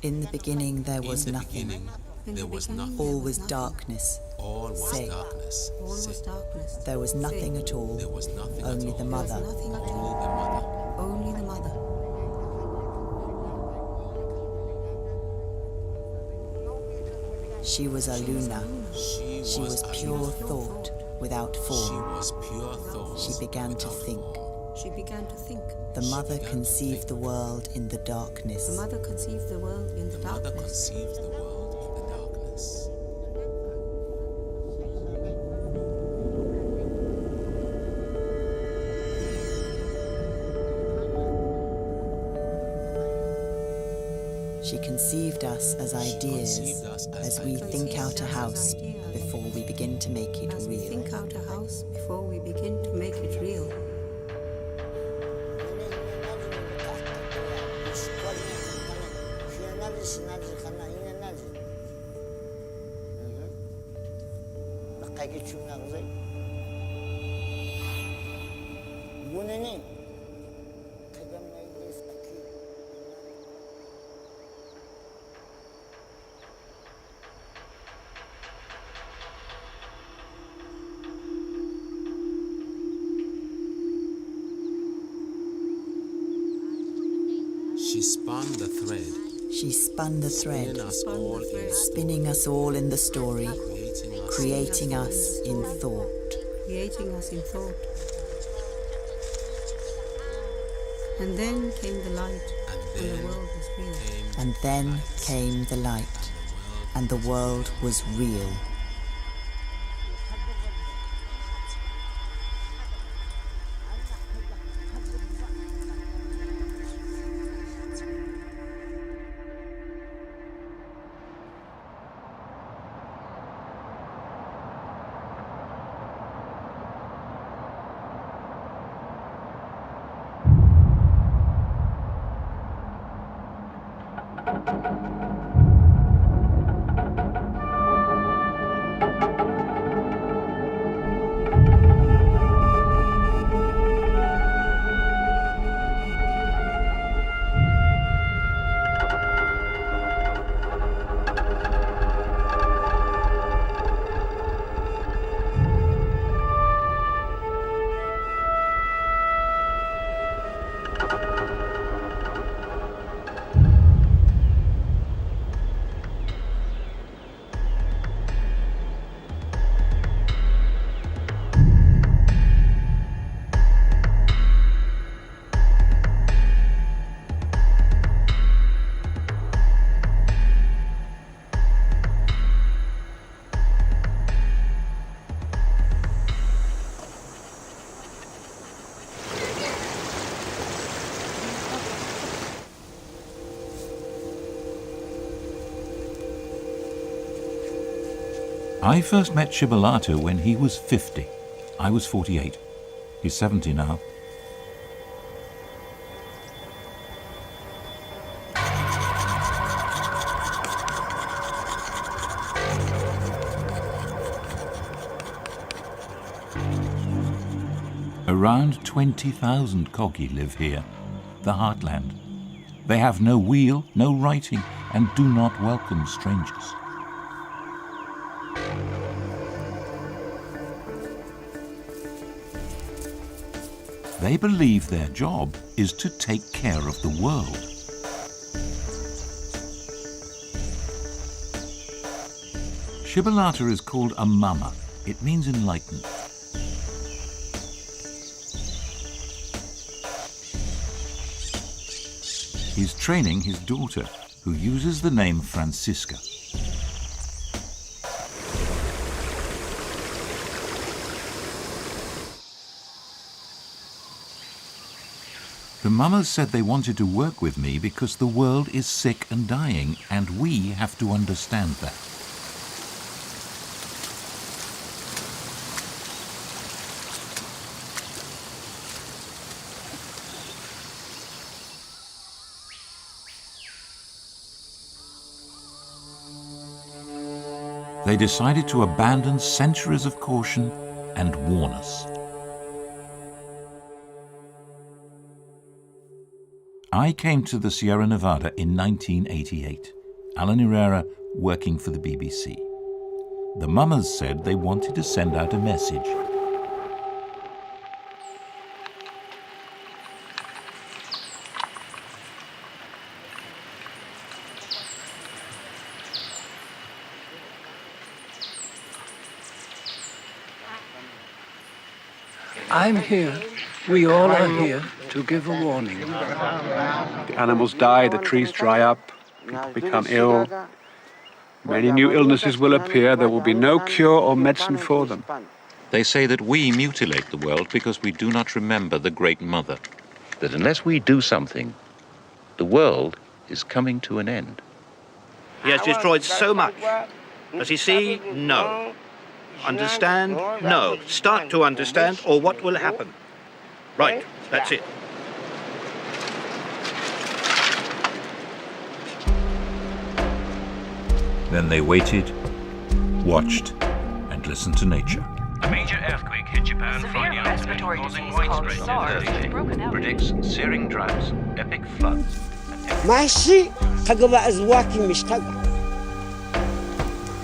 In the beginning there was nothing. All was darkness. Say. There was nothing at all. Only the mother. Only the mother. She was Aluna. She was pure thought without form. She began to think. She began to think. The mother conceived the world in the darkness. The mother conceived the world in the darkness. She conceived us as ideas, as we think out a house before we begin to make it As we real. think out a house before we begin to make it real. She spun the thread, She spun the thread, spinning us all in spinning us all in the story, creating us in thought. Creating us in thought. And then came the light, and the world was real. And then came the light, and the world was real. I first met Sz.Szilárd when he was 50. I was 48. He's 70 now. Around 20,000 Kogi live here, the heartland. They have no wheel, no writing, and do not welcome strangers. They believe their job is to take care of the world. Sz.Szilárd is called a mama. It means enlightened. He's training his daughter, who uses the name Francisca. The mamas said they wanted to work with me because the world is sick and dying, and we have to understand that. They decided to abandon centuries of caution and warn us. I came to the Sierra Nevada in 1988. Alan Herrera working for the BBC. The Mummers said they wanted to send out a message. I'm here. We all are here to give a warning. The animals die, the trees dry up, people become ill. Many new illnesses will appear. There will be no cure or medicine for them. They say that we mutilate the world because we do not remember the Great Mother. That unless we do something, the world is coming to an end. He has destroyed so much. Does he see? No. Understand? No. Start to understand, or what will happen? Right, that's it. Then they waited, watched, and listened to nature. A major earthquake hit Japan Friday afternoon, causing widespread devastation. Predicts searing droughts, epic floods. ماشي تقبع أزواكي مش تقبع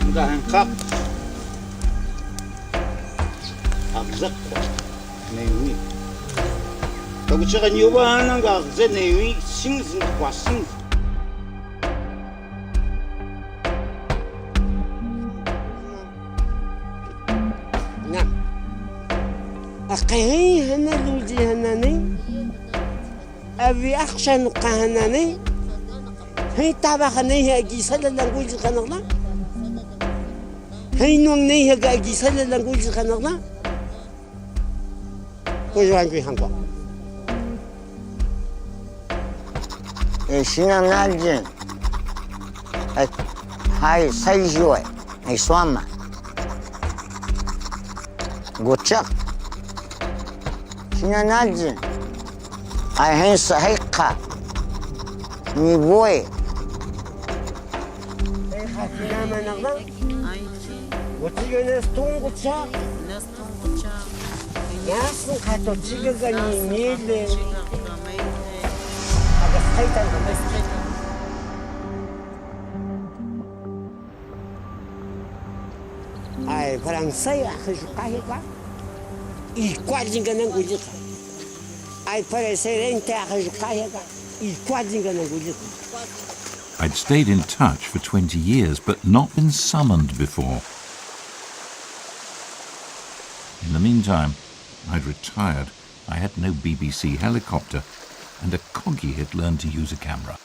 ده هنقق أغزق نيوي لو تشغل يوبا أنا أغزق نيوي سينز واسينز نعم أقهي هنا لوزي هناني أبي أخشى نقهناني هي تابخني هي جيسل لانجويز خنقلا هي نوني هي جيسل لانجويز خنقلا وجوان في هنقوا شنا نالجن هاي سيجوي هاي سواما قوتشق شنا نالجن هاي هين صحيقة نيبوي خاتنا ما نغلا وتيجي ناس تونغوتشا ناس خاتو تيجي غني ميل هذا خيطان هاي فرنسي أخي شقايقة يقعدين كنا نقولك I'd stayed in touch for 20 years, but not been summoned before. In the meantime, I'd retired. I had no BBC helicopter, and a coggy had learned to use a camera.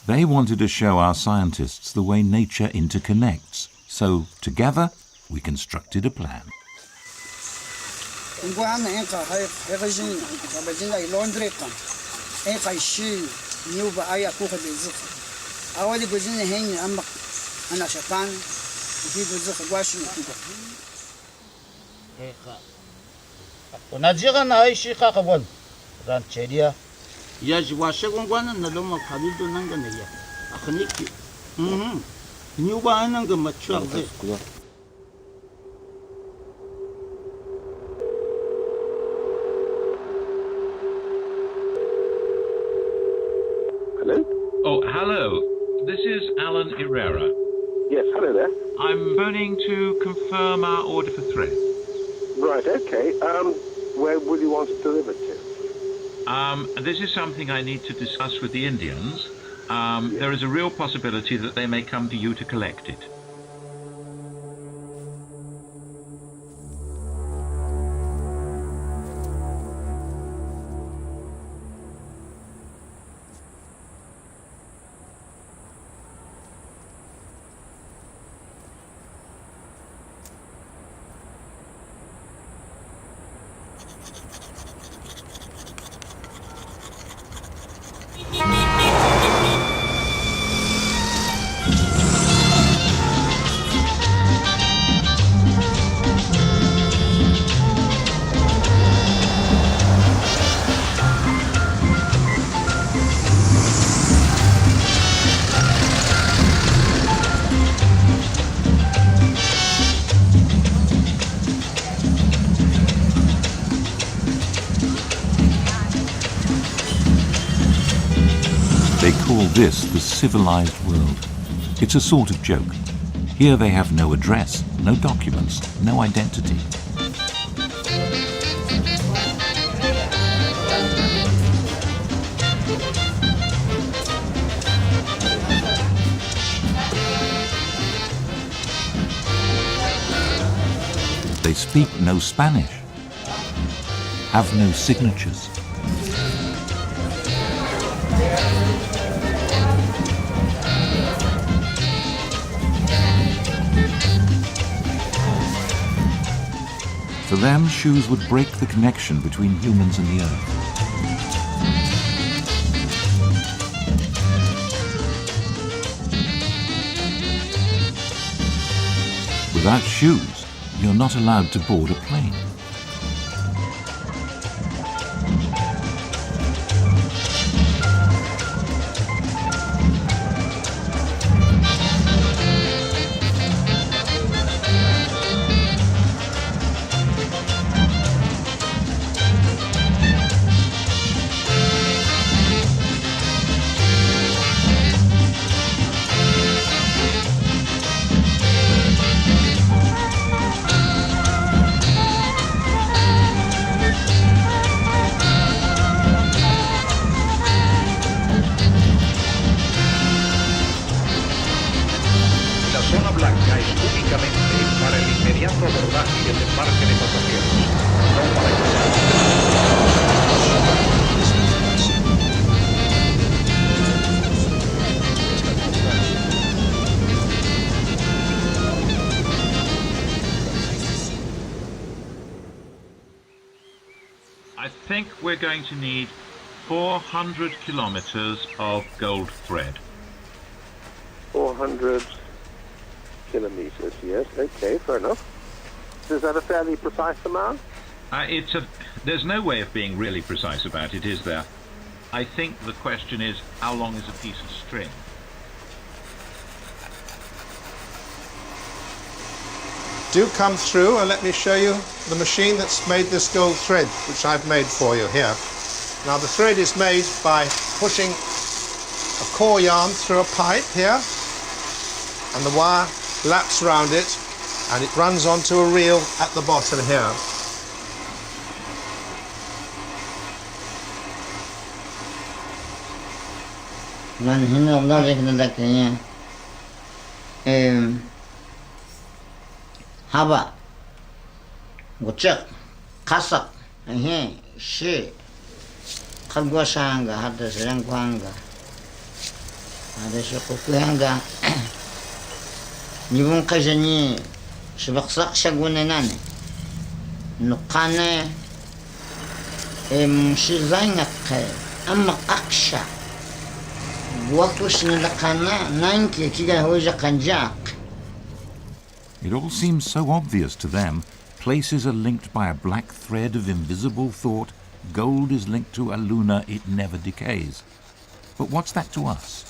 They wanted to show our scientists the way nature interconnects, so together we constructed a plan. Hello? Oh, hello. This is Alan Herrera. Yes, hello there. I'm phoning to confirm our order for thread. Right, okay. Where will you want it delivered to? This is something I need to discuss with the Indians. There is a real possibility that they may come to you to collect it. this the civilized world. It's a sort of joke. Here they have no address, no documents, no identity. They speak no Spanish, have no signatures. For them, shoes would break the connection between humans and the earth. Without shoes, you're not allowed to board a plane. I think we're going to need 400 kilometers of gold thread. 400 kilometers, yes, okay, fair enough. Is that a fairly precise amount? There's no way of being really precise about it, is there? I think the question is, how long is a piece of string? Do come through and let me show you the machine that's made this gold thread, which I've made for you here. Now the thread is made by pushing a core yarn through a pipe here, and the wire laps around it, and it runs onto a reel at the bottom here. Haba, Guchak, Kasak, and here, she, Kalguashanga, had the Srankwanga, had the Shokuanga, Nivun Kajani, Shibaksak Shagunanani, Nukane, Shizangak, Amma Aksha, Wakush Nilakana, Nanki, Kiga Hoja Kanjak. It all seems so obvious to them. Places are linked by a black thread of invisible thought. Gold is linked to Aluna, it never decays. But what's that to us?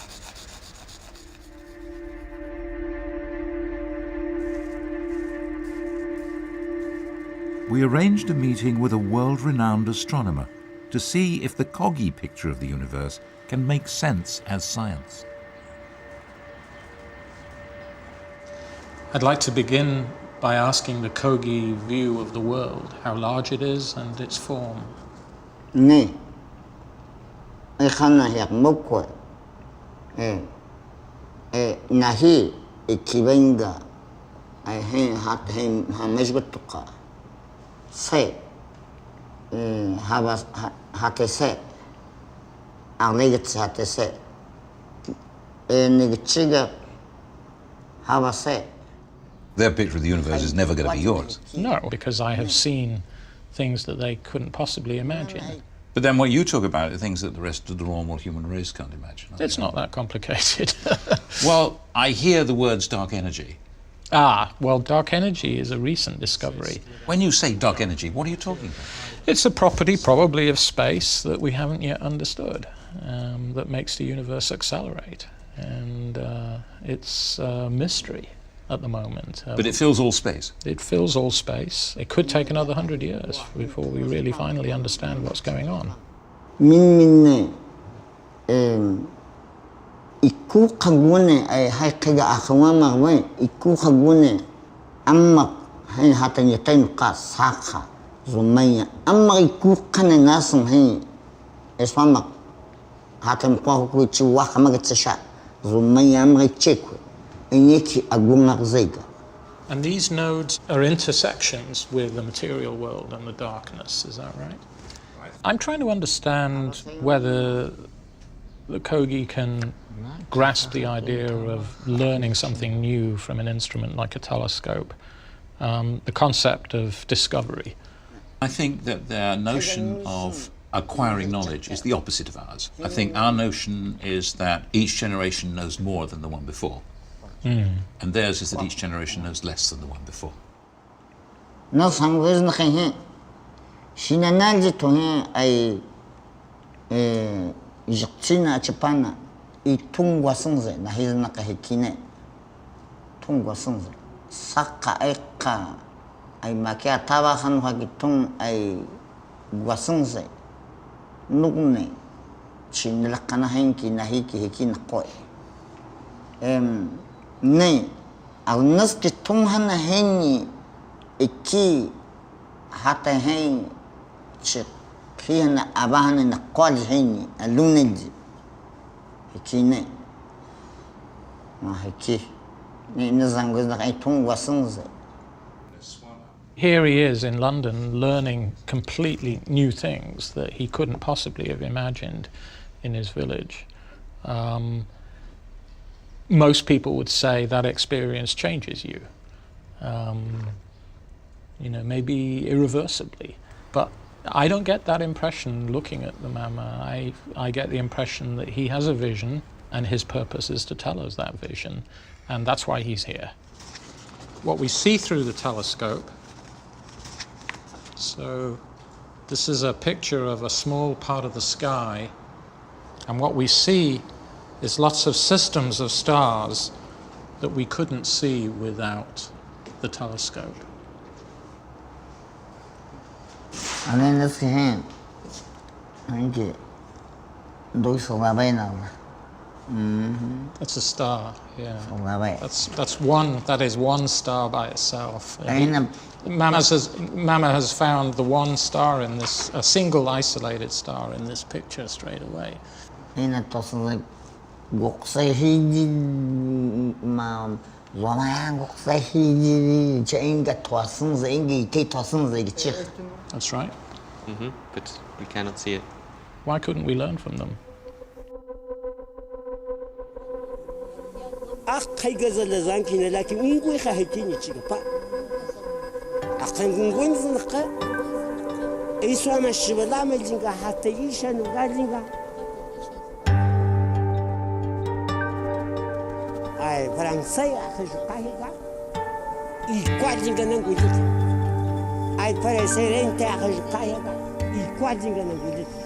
We arranged a meeting with a world-renowned astronomer to see if the coggy picture of the universe can make sense as science. I'd like to begin by asking the Kogi view of the world, how large it is and its form. Ne, I can't hear Mokwe. Nahi, Ikivenga, I had him Hamesgutuka. Say, Hatese, Arlegets Hatese, Nigichiga, Havase. Their picture of the universe is never going to be yours. No, because I have seen things that they couldn't possibly imagine. But then what you talk about are things that the rest of the normal human race can't imagine. It's not that complicated. Well, I hear the words dark energy. Ah, well, dark energy is a recent discovery. When you say dark energy, what are you talking about? It's a property probably of space that we haven't yet understood, that makes the universe accelerate. And it's a mystery at the moment. But it fills all space? It fills all space. It could take another 100 years before we really finally understand what's going on. iku kagune ay hay kaga akawa magwe iku kagune amma hay hatan yatain ka sakha rumaya amma iku kana nasum hay esfama hatan kwa ku chi wa kama gatsha rumaya amma cheku enyeki agunga zaiga. And these nodes are intersections with the material world and the darkness, is that right? I'm trying to understand whether the Kogi can grasp the idea of learning something new from an instrument like a telescope, the concept of discovery. I think that their notion of acquiring knowledge is the opposite of ours. I think our notion is that each generation knows more than the one before. And theirs is that each generation knows less than the one before. No sangwez na khe shinananji to he ai jiktina chapana I tungwa sungze na hizna ka hekine tungwa sungze saka eka ai makia tawa han hagi tung ai gwasungze nugne chinla kana henki na hiki hekina ko ne al nas ki tung hana heni iki hata hen chi khina abahana na qal heni Aluna ji hekine ma heki ni nizangoz na ai tung wasungze. Here he is in London learning completely new things that he couldn't possibly have imagined in his village. Most people would say that experience changes you, maybe irreversibly. But I don't get that impression looking at the Mama. I get the impression that he has a vision and his purpose is to tell us that vision, and that's why he's here. What we see through the telescope, so this is a picture of a small part of the sky, and what we see is lots of systems of stars that we couldn't see without the telescope. And then let's see him. That's a star, yeah. That is one star by itself. Mama has found the one star in this, a single isolated star in this picture straight away. That's right. But we cannot see it. Why couldn't we learn from them? Ai Fransai akhajukahiga ikwadinga nangulita ai parecerente akhajukahiga ikwadinga nangulita.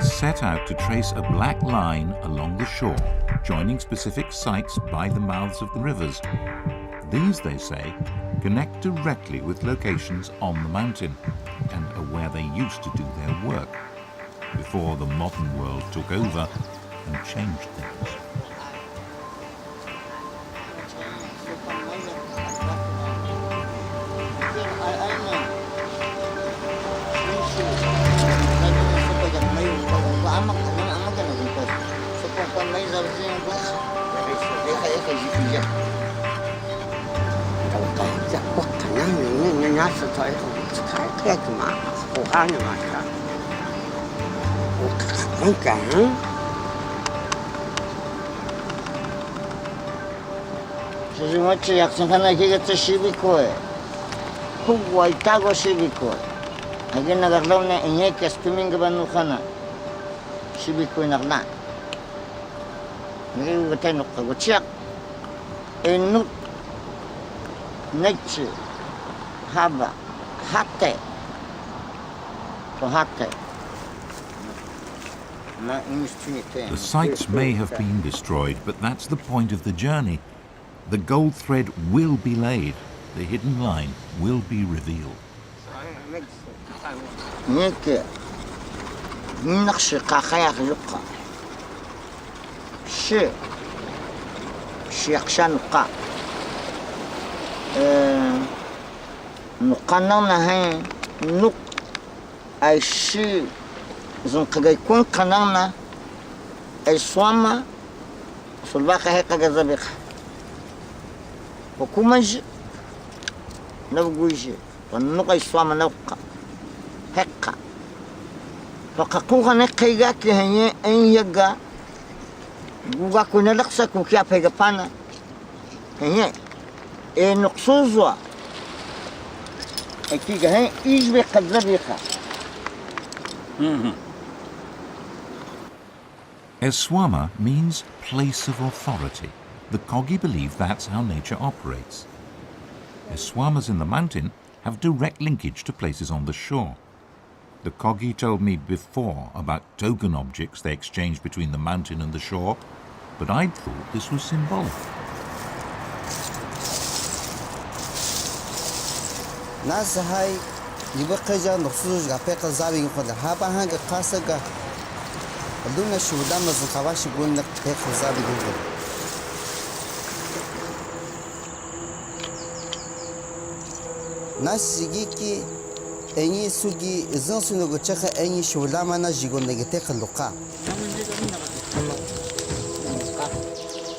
Set out to trace a black line along the shore, joining specific sites by the mouths of the rivers. These, they say, connect directly with locations on the mountain and are where they used to do their work, before the modern world took over and changed things. Nuk nature have hatte to hatte. The sites may have been destroyed, but that's the point of the journey. The gold thread will be laid. The hidden line will be revealed. Zon kagay kun kanana ay swama sulbaka heka gazabik hukumaj nabguji wannuqa swama nabqa heka faqaquqa nakayga kihanye en yaga guga kuna laqsa ku kya pega pana hanye e nuqsuzwa akiga hay ijbi qadzabiqa Eswama means place of authority. The Kogi believe that's how nature operates. Eswamas in the mountain have direct linkage to places on the shore. The Kogi told me before about token objects they exchanged between the mountain and the shore, but I'd thought this was symbolic. Nasahai Yibakaja Nosuga Peka Zavi for the Habahanga Kasaga Aluna Shudamas and Kawashi Gunda Peka Zavi. Nasigiki Eni Sugi is also no Gochaka Eni Shulamana Jigonegateka Loka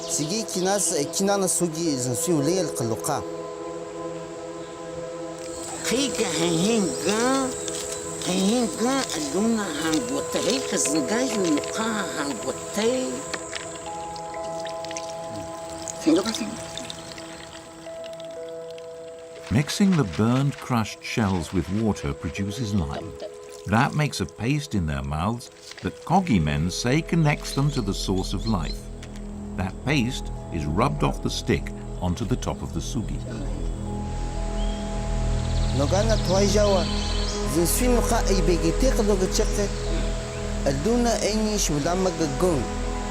Sigiki Nas Kinana Sugi is in Sulil Kaloka. Kika hinga Aluna hangotay kasngayo nuka hangotay. Mixing the burned, crushed shells with water produces lime. That makes a paste in their mouths that Kogi men say connects them to the source of life. That paste is rubbed off the stick onto the top of the sugi. Nogana Twajawa, the Swinuka a begitek logacheke, Aluna Eni Shudamaga Gung,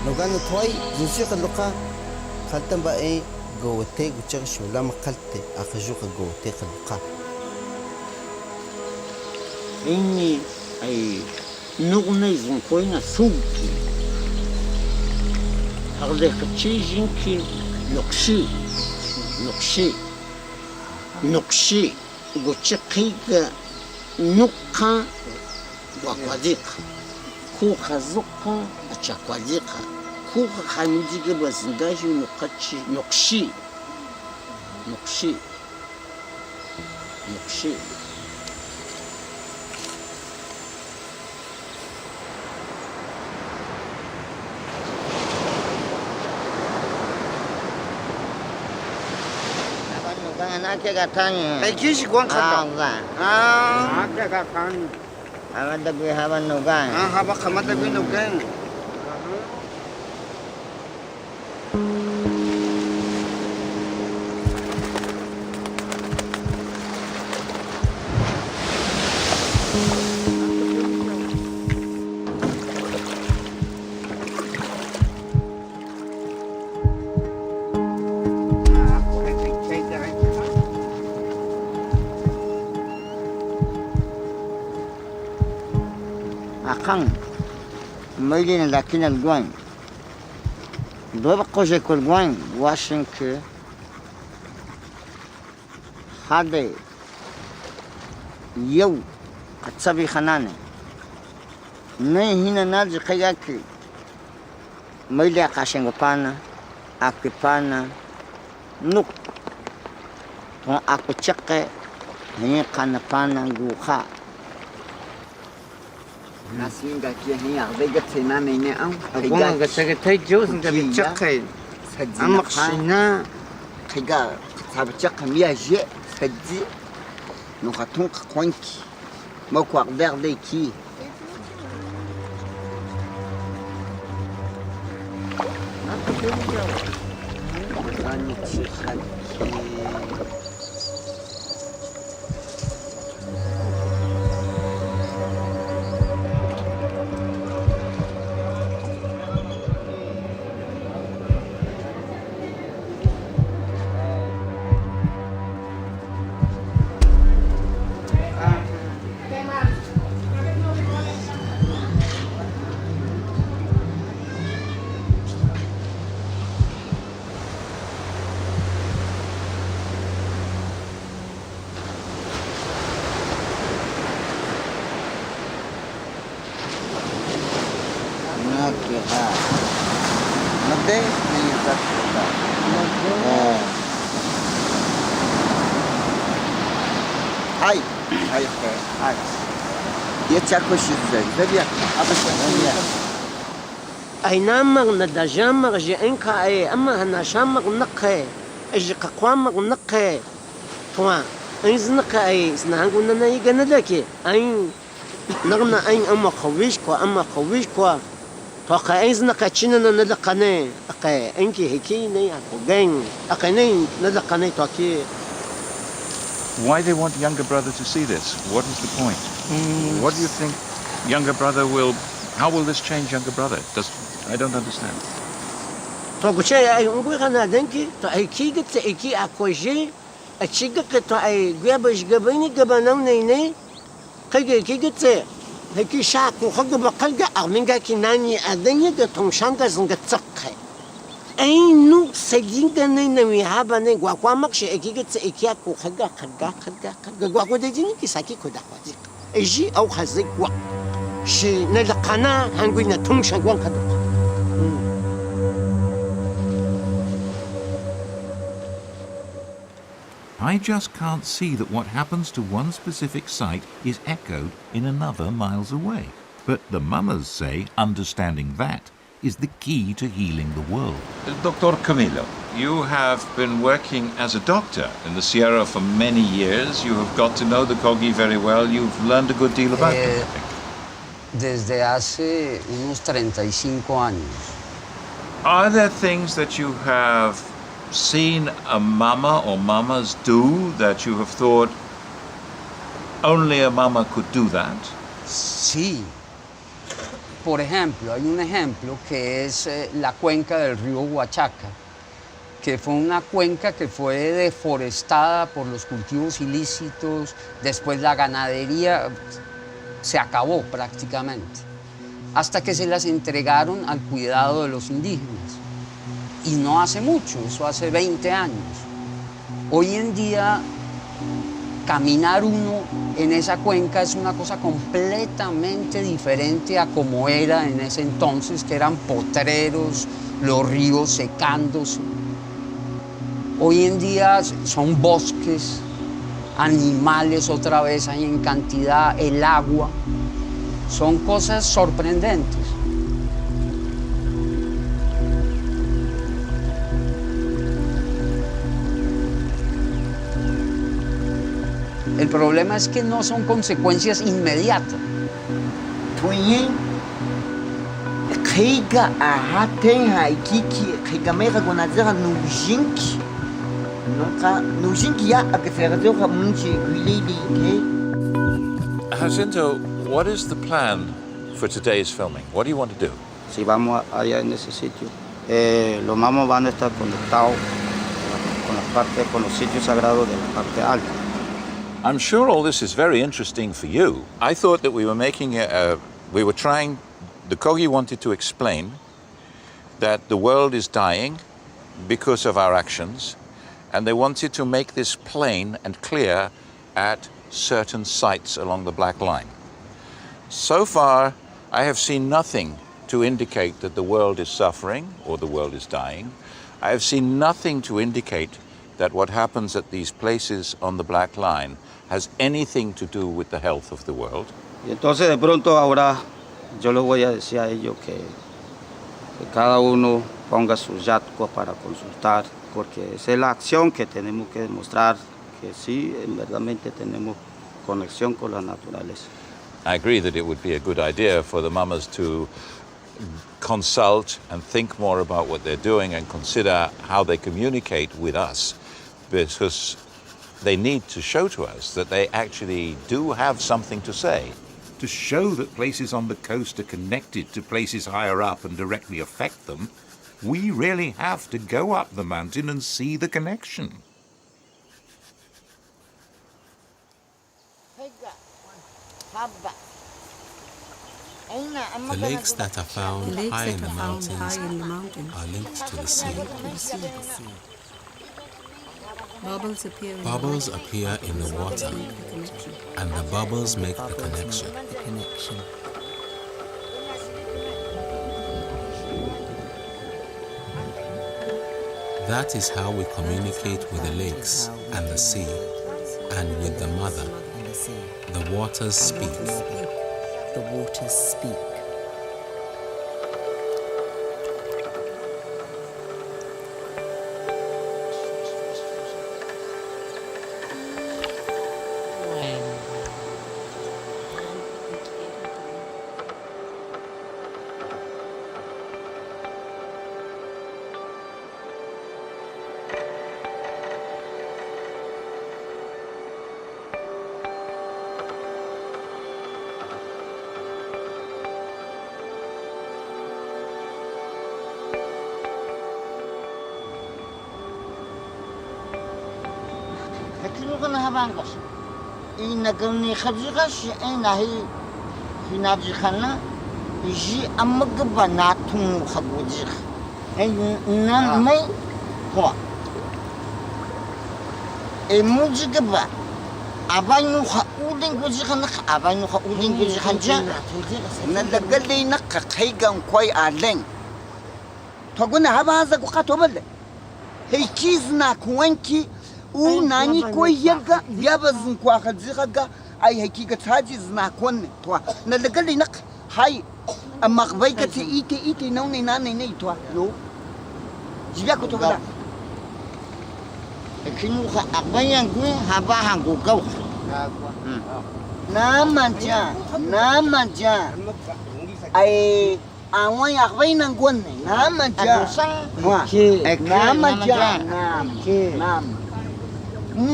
Nogana Twai, the Sukaluka, Kaltamba A, go take church Shulama Kalte, Akajuka go take a luka. Eni a Nugnazin Koina Suki. Hardeka Chijinki Nokshi. Gochekika nuka wakwadika kuka zuka achakwadika kuka khamudige bazingaji nukachi nokshi I kiss one cut. Ah, I want to have a no guy. I have a Kamata window again. Maybe in Lakin al Guan. Dove Koje Kulguan, Washington Hade Yo Katsabi Hanane. Nay Hina Naji Kayaki Maylia Kashingopana, Akipana, Nuk Ton Akuchake, Kanapana, Guha. Nasinga kia hiya vega tsena mene au agonga gachaga tai jos nga bichakai amakhina Kiga Tabachaka Mia Je Sadi no Raton Kwanki Mokwa Verde Ki أينامك ندجامك جئنك أي أما هناشامك نقه أجي قوامك نقه توا إنزنك أي سنهانقنا نيجا ندكي أين نغنا أين أما خويشكوا أما خويشكوا توقع إنزنك تشيننا ندقني أقا إنكي هكيني أقوغين أقيني ندقني توكي. Why they want younger brother to see this? What is the point? What do you think younger brother will... How will this change younger brother? I don't understand. توقع أي أنقوغنا دنكي تو أي كيغت أي كي أكوجي أتشيغك تو أي غيابش غبيني غبانو نيني كيغت هكي شاكو خغب قلق أغمنغا كناني أدني تونشانغا زنغ تسقه أي نو سجينغا نيني هاباني غواقوامك إكيغت إكياكو خغا غواقو دجيني كيساكي كودا خواجيك إجي أو خزيك وا شي نلقانا هنغوينا تونشانغوان كدو. I just can't see that what happens to one specific site is echoed in another miles away. But the mummers say understanding that is the key to healing the world. Dr. Camilo, you have been working as a doctor in the Sierra for many years. You have got to know the Kogi very well. You've learned a good deal about them, I think. Desde hace unos 35 años. Are there things that you have seen a mama or mamas do that you have thought only a mama could do that? Sí. Por ejemplo, hay un ejemplo que es la cuenca del río Huachaca, que fue una cuenca que fue deforestada por los cultivos ilícitos, después la ganadería se acabó prácticamente, hasta que se las entregaron al cuidado de los indígenas. Y no hace mucho, eso hace 20 años. Hoy en día, caminar uno en esa cuenca es una cosa completamente diferente a como era en ese entonces, que eran potreros, los ríos secándose. Hoy en día son bosques, animales otra vez hay en cantidad, el agua. Son cosas sorprendentes. El problema es que no son consecuencias inmediatas. Jacinto, what is the plan for today's filming? What do you want to do? Si vamos allá en ese sitio, los mamos van a estar conectados con los sitios sagrados de la parte alta. I'm sure all this is very interesting for you. I thought that we were the Kogi wanted to explain that the world is dying because of our actions, and they wanted to make this plain and clear at certain sites along the Black Line. So far, I have seen nothing to indicate that the world is suffering or the world is dying. I have seen nothing to indicate that what happens at these places on the Black Line has anything to do with the health of the world. Y entonces de pronto ahora yo les voy a decir a ellos que cada uno ponga sus yatcos para consultar, porque esa es la acción que tenemos que demostrar que sí, verdaderamente tenemos conexión con la naturaleza. I agree that it would be a good idea for the mamas to consult and think more about what they're doing and consider how they communicate with us, because they need to show to us that they actually do have something to say. To show that places on the coast are connected to places higher up and directly affect them, we really have to go up the mountain and see the connection. The lakes that are found high in the mountains are linked to the sea. Bubbles appear in the water, and the bubbles make the connection. That is how we communicate with the lakes and the sea, and with the mother. The waters speak. The waters speak. Inagani khadjigash enahi hinajikana ji amagbanatun khagujik nan mai ho emujigba abanu khaudin gujikana abanu khaudin gujikanja nadagali nakka khaygan koy alen toguna habaza kuqatobal heykizna kuwanki nani ko yaga yabazin ko khadjiga ay hakika taji zna kon to na lagali nak hay amma baykati ite nauni nani ne to yo jiga ko to bala kinu kha abayan gu haba hangu gaw na manja ay awan ya bainan gon na manja na manja nam I'm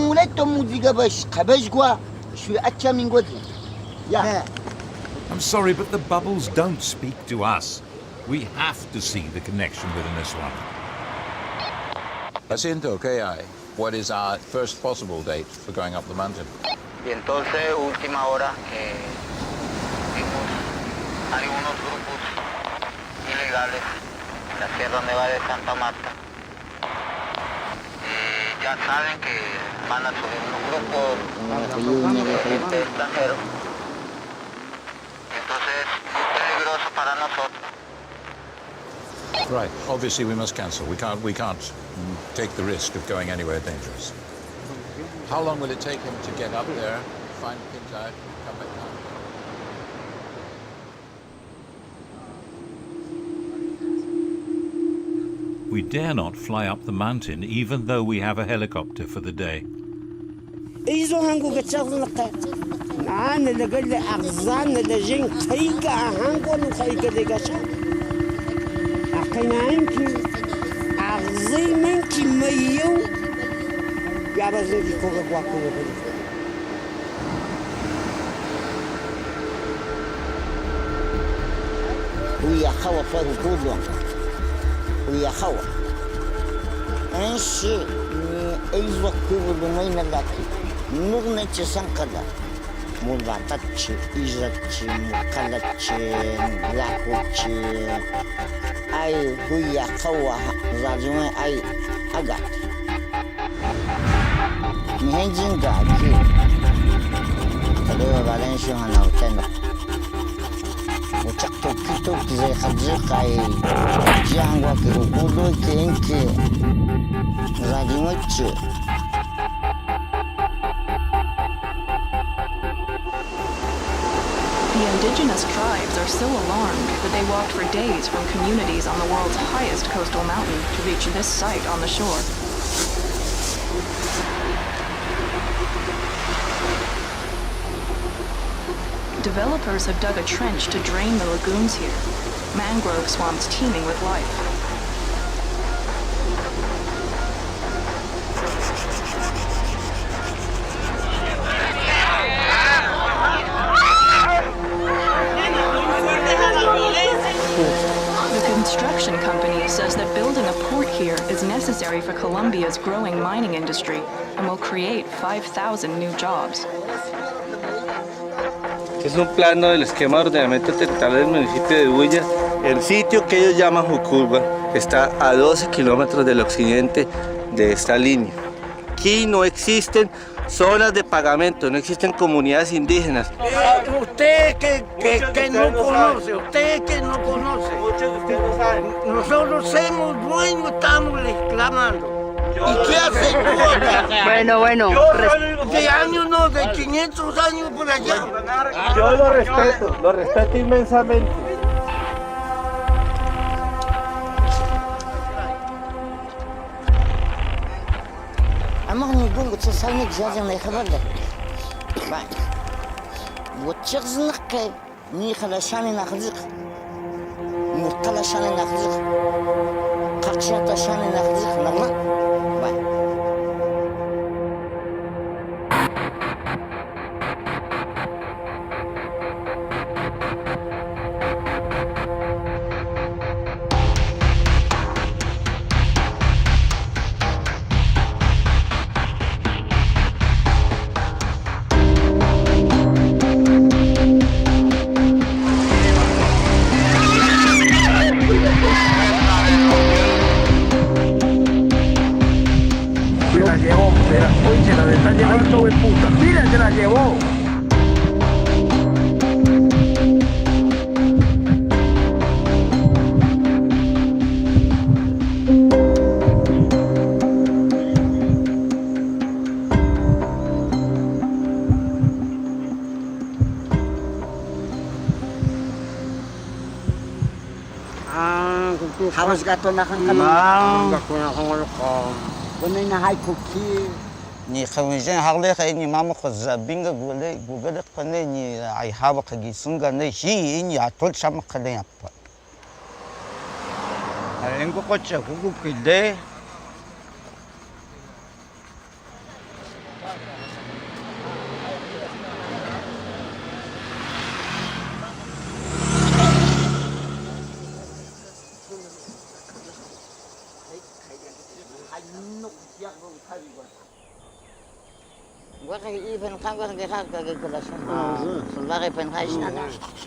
sorry, but the bubbles don't speak to us. We have to see the connection within this one. Jacinto, ¿qué hay? What is our first possible date for going up the mountain? Y entonces, última hora, vimos algunos grupos ilegales en la Sierra Nevada de Santa Marta. Ya saben que van a subir unos grupos de gente extranjero. Entonces, es muy peligroso para nosotros. Right. Obviously, we must cancel. We can't take the risk of going anywhere dangerous. How long will it take him to get up there, find things out, come back down? We dare not fly up the mountain, even though we have a helicopter for the day. ويا خوا انشي ايزو كوبو ماينا لاتي نغنى تسانكدا مولاتاتشي ايزاتشي مكالاتشي لاكوتشي اي ويا خوا زاجوين اي اغات مهنجين غاكي تدو بالانشي هانا وتنو وشكتو كيتو زي خدزقاي جانغوا كي وقولو كينكي زاديموتشي The indigenous tribes are so alarmed that they walked for days from communities on the world's highest coastal mountain to reach this site on the shore. Developers have dug a trench to drain the lagoons here. mangrove swamps teeming with life. The construction company says that building a port here is necessary for Colombia's growing mining industry and will create 5,000 new jobs. Es un plano del esquema de ordenamiento territorial del municipio de Bulla. El sitio que ellos llaman Jucuba está a 12 kilómetros del occidente de esta línea. Aquí no existen zonas de pagamento, no existen comunidades indígenas. Usted que no conoce, Muchos de ustedes no saben. Nosotros somos dueños, estamos reclamando. ¿Y qué hace tú acá? Bueno. De años no, de 500 años por allá. Yo lo respeto inmensamente. أما نقول تصلني جازم يخبرك بعد وتشغزنك ني خلاشاني ناخذك مرتلاشاني ناخذك قرشاتاشاني ناخذك نغلا بعد Hawas gato na kang kamang. Gato na kang malukong. Kung na hay cookie. Ni khawinjan hagle khay ni mama khazza binga gule qane ni ay hawa khagi sunga ne hi ni atol sham khale appa. Arengo kocha kuku kide.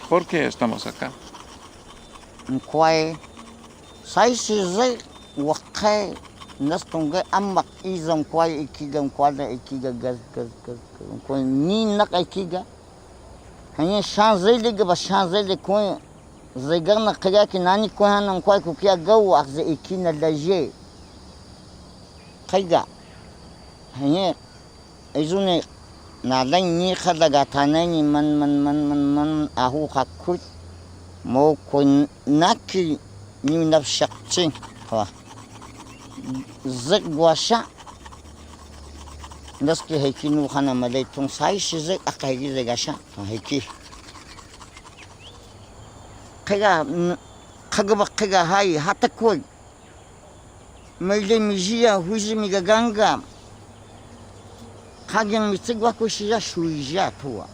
¿Por qué estamos acá? Nalang ni khadagatana ni man ahu khakut mo kun naki ni nafshaqchi ha zagwasha naski hekinu khana malay tung sai shizak akaygi zagasha heki kaga hai hatakoi maile mijia huji migaganga Kagyang mitsigwa ko siya shuija tuwa.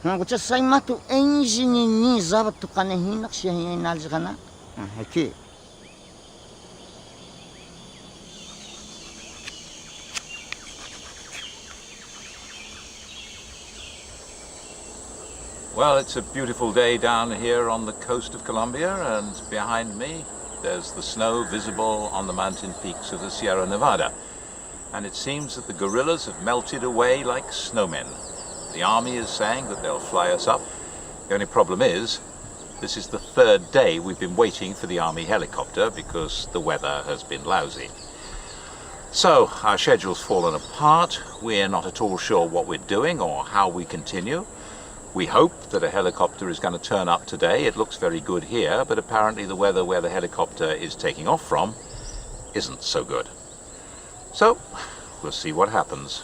Nang kutsa say matu enjini ni zabat to kanahinak siya hinalzi kana. Haki. Well, it's a beautiful day down here on the coast of Colombia, and behind me there's the snow visible on the mountain peaks of the Sierra Nevada. And it seems that the guerrillas have melted away like snowmen. The army is saying that they'll fly us up. The only problem is, this is the third day we've been waiting for the army helicopter because the weather has been lousy. So, our schedule's fallen apart. We're not at all sure what we're doing or how we continue. We hope that a helicopter is going to turn up today. It looks very good here, but apparently the weather where the helicopter is taking off from isn't so good. So, we'll see what happens.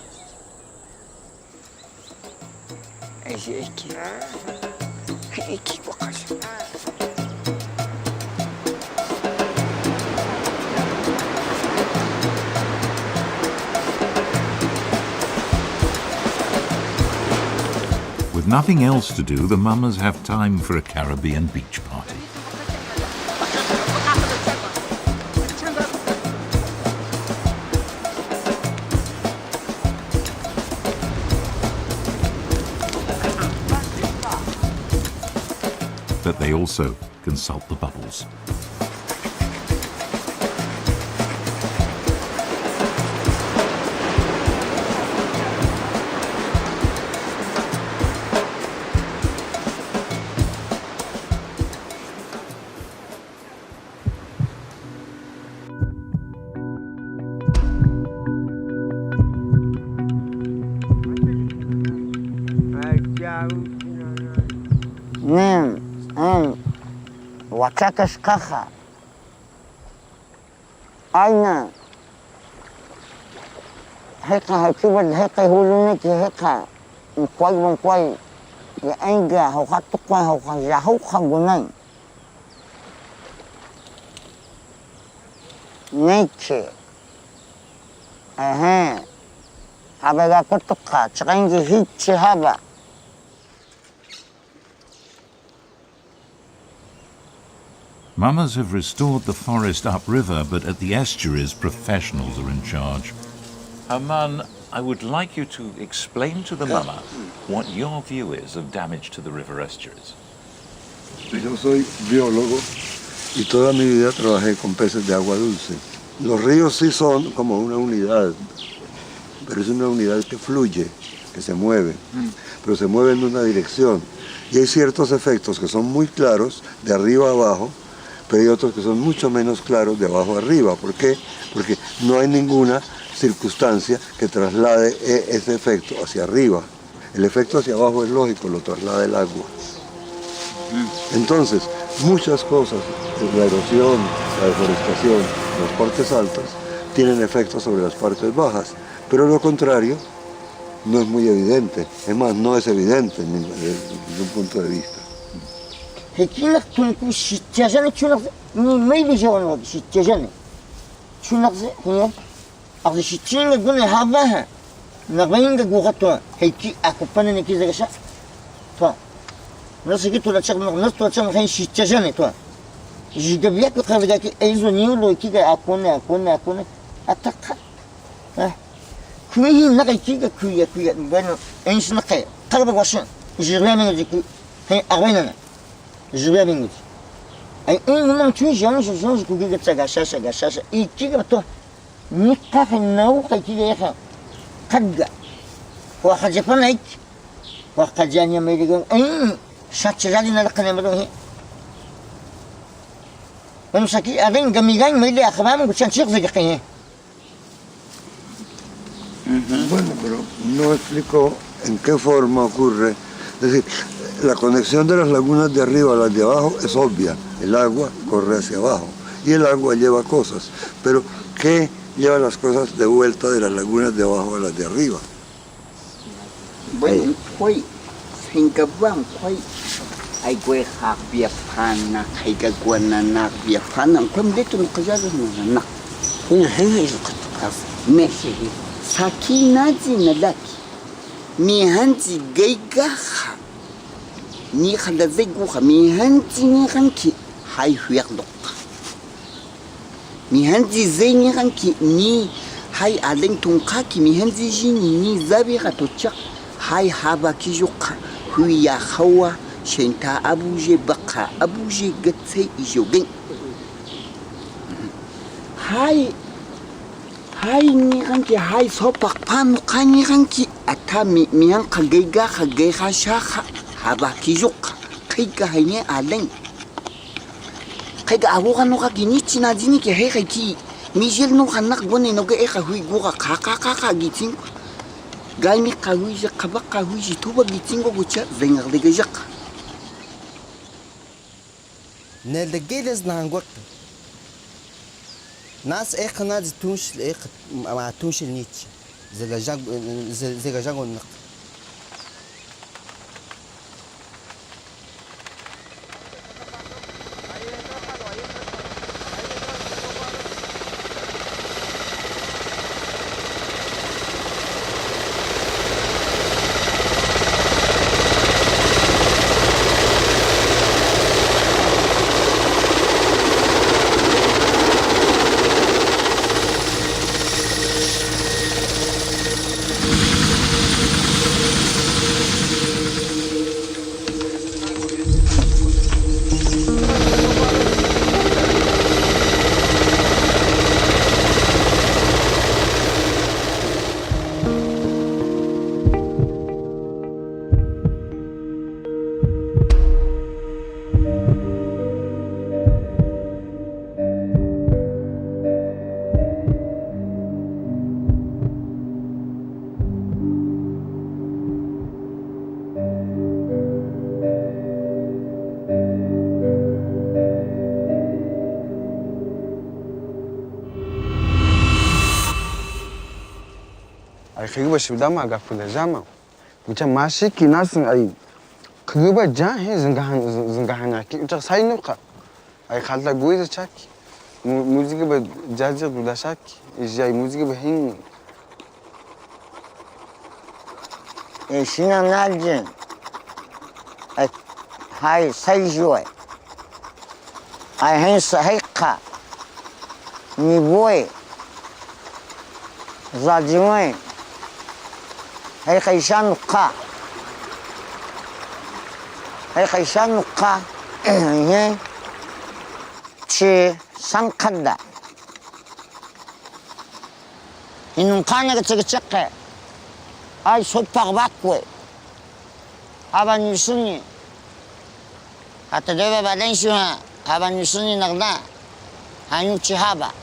nothing else to do, the mamas have time for a Caribbean beach party. But they also consult the bubbles. Wachakas kaha. Aina. Heka hakibat heka hulunik heka. Mkwai. Ya enga hokatukwa hokajahuka gunay. Nature. Habaga kutuka. Tsakangi hitchi haba. Mamas have restored the forest upriver, but at the estuaries, professionals are in charge. Aman, I would like you to explain to the mama what your view is of damage to the river estuaries. Yo soy biólogo y toda mi vida trabajé con peces de agua dulce. Los ríos sí son como una unidad, pero es una unidad que fluye, que se mueve, pero se mueve en una dirección. Y hay ciertos efectos que son muy claros, de arriba a abajo, pero hay otros que son mucho menos claros de abajo a arriba. ¿Por qué? Porque no hay ninguna circunstancia que traslade ese efecto hacia arriba. El efecto hacia abajo es lógico, lo traslada el agua. Entonces, muchas cosas, la erosión, la deforestación, las partes altas, tienen efectos sobre las partes bajas, pero lo contrario no es muy evidente. Es más, no es evidente desde un punto de vista. هكينك تنكو شتجاني شنو ما يبيجون شتجاني شنو هي أخذ شتين قلنا هذاها نغين جوغتوا هيكي أكوبنا نكيز كشا تو ناس كي تولا تشغل ناس تولا تشغل هين شتجاني تو جيجبيك وخافدك أيزو نيولو كي أكونا أتاك كوي نقي كي بين إنش نقي قلب واشن جيراني نجيك هين أغوينا живем ai não tinha gente que diga gachacha e que to me cafe não que é caga o japonês o cajanya americano ai chatjali na canela vamos aqui além gamigan me le akhbam que chanchik zaqi Bueno, pero no explicó en qué forma ocurre. Es decir, la conexión de las lagunas de arriba a las de abajo es obvia. El agua corre hacia abajo y el agua lleva cosas. Pero, ¿qué lleva las cosas de vuelta de las lagunas de abajo a las de arriba? Bueno, hoy, sin que van, hoy, hay que viajar, hay que viajar, ¿cómo de tu no callas no? México, Saki nazi nalaki, mi hanzi geigaha. Ni khada zeguha mi hanzi ni ranki hay huyardok mi hanzi zeni ranki ni hay alen tunkaki mi hanzi jini ni zabi khatocha hay haba kijuka huya khawa shenta abuje baqa abuje gatsay ijogen hay ni ranki hay sopak panu kani ranki atami mi hanka geiga shakha haba kijuk kaiga haine alen kaiga abuga no ka ginichi na dini ke he ki mijel no hanak bone no ge eka hui guga ka gitin gaimi ka hui je kabaka hui ji tuba gitin go gucha vengar de gejak ne de geles na ngok nas ekna de tunsh ek ma tunsh nich zega jagon 그거 싶다마 가풀에 자마 무참 맛이 기나스 아이 그거 자해 증가하나 저 사이누까 아이 칼다 고이즈 차키 무지개 바 자자 두다샤키 이제 무지개 바힌 에 신나날진 아 하이 사이주에 아 hensa heka nivoe zadimai hay khayshanuqa ye chi sankanda inun khana gachake ay sopar bakwe aban yusuni hatta debe baden shuna aban yusuni nagna hanyu chihaba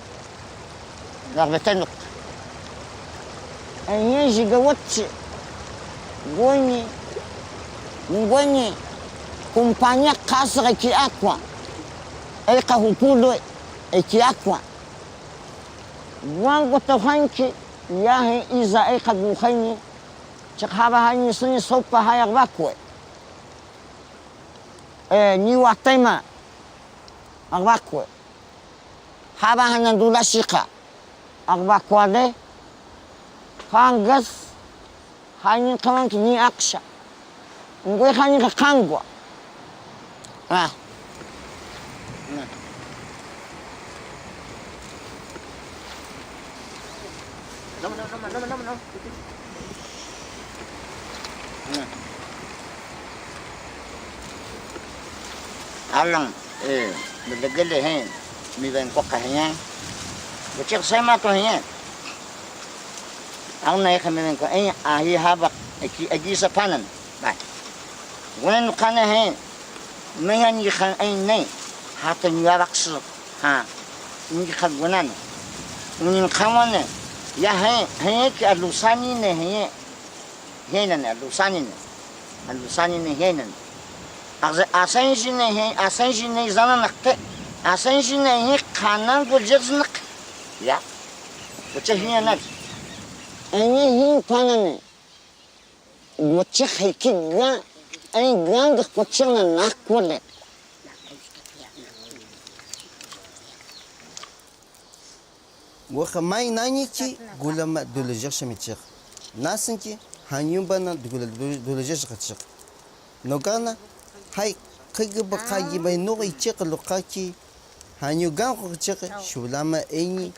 nagbetenuk ay jigawatsi Ngoni kumpanya kasra ki aqua eka hukulo ki aqua wango to hanki yahe iza eka bukhani chkhaba hani suni sopa hayar bakwe ni watema arbakwe haba hanan dula shika arbakwa de fangas hani kamanki ni aksha Ngwe khani ka kangwa. Ah. No. Alang bedegele hen mi ben ko kahnya. Bocek sama to hen. Ang nay kami ben ko ay ahi haba agi sa panan. Bye. When can I hand? Mayan you can ain't name. Happen you have axel. Ha. You can win on. When you come on it. Ya hey, a Lusani ne Hanan, a Lusani, and Lusani ne Hanan. As a Ascension, Ascension is on a Ascension, he can't go just knock. Yeah. But you hear not. And you can. What you hate. Ay grande cochona nakole. Wakhamai nanichi gulama dulajesh michik. Nasinki hanyumbana dulajesh kachik. Nogana hay kigabakayi bay no ichik lokaki hanyugan kachik shulama eni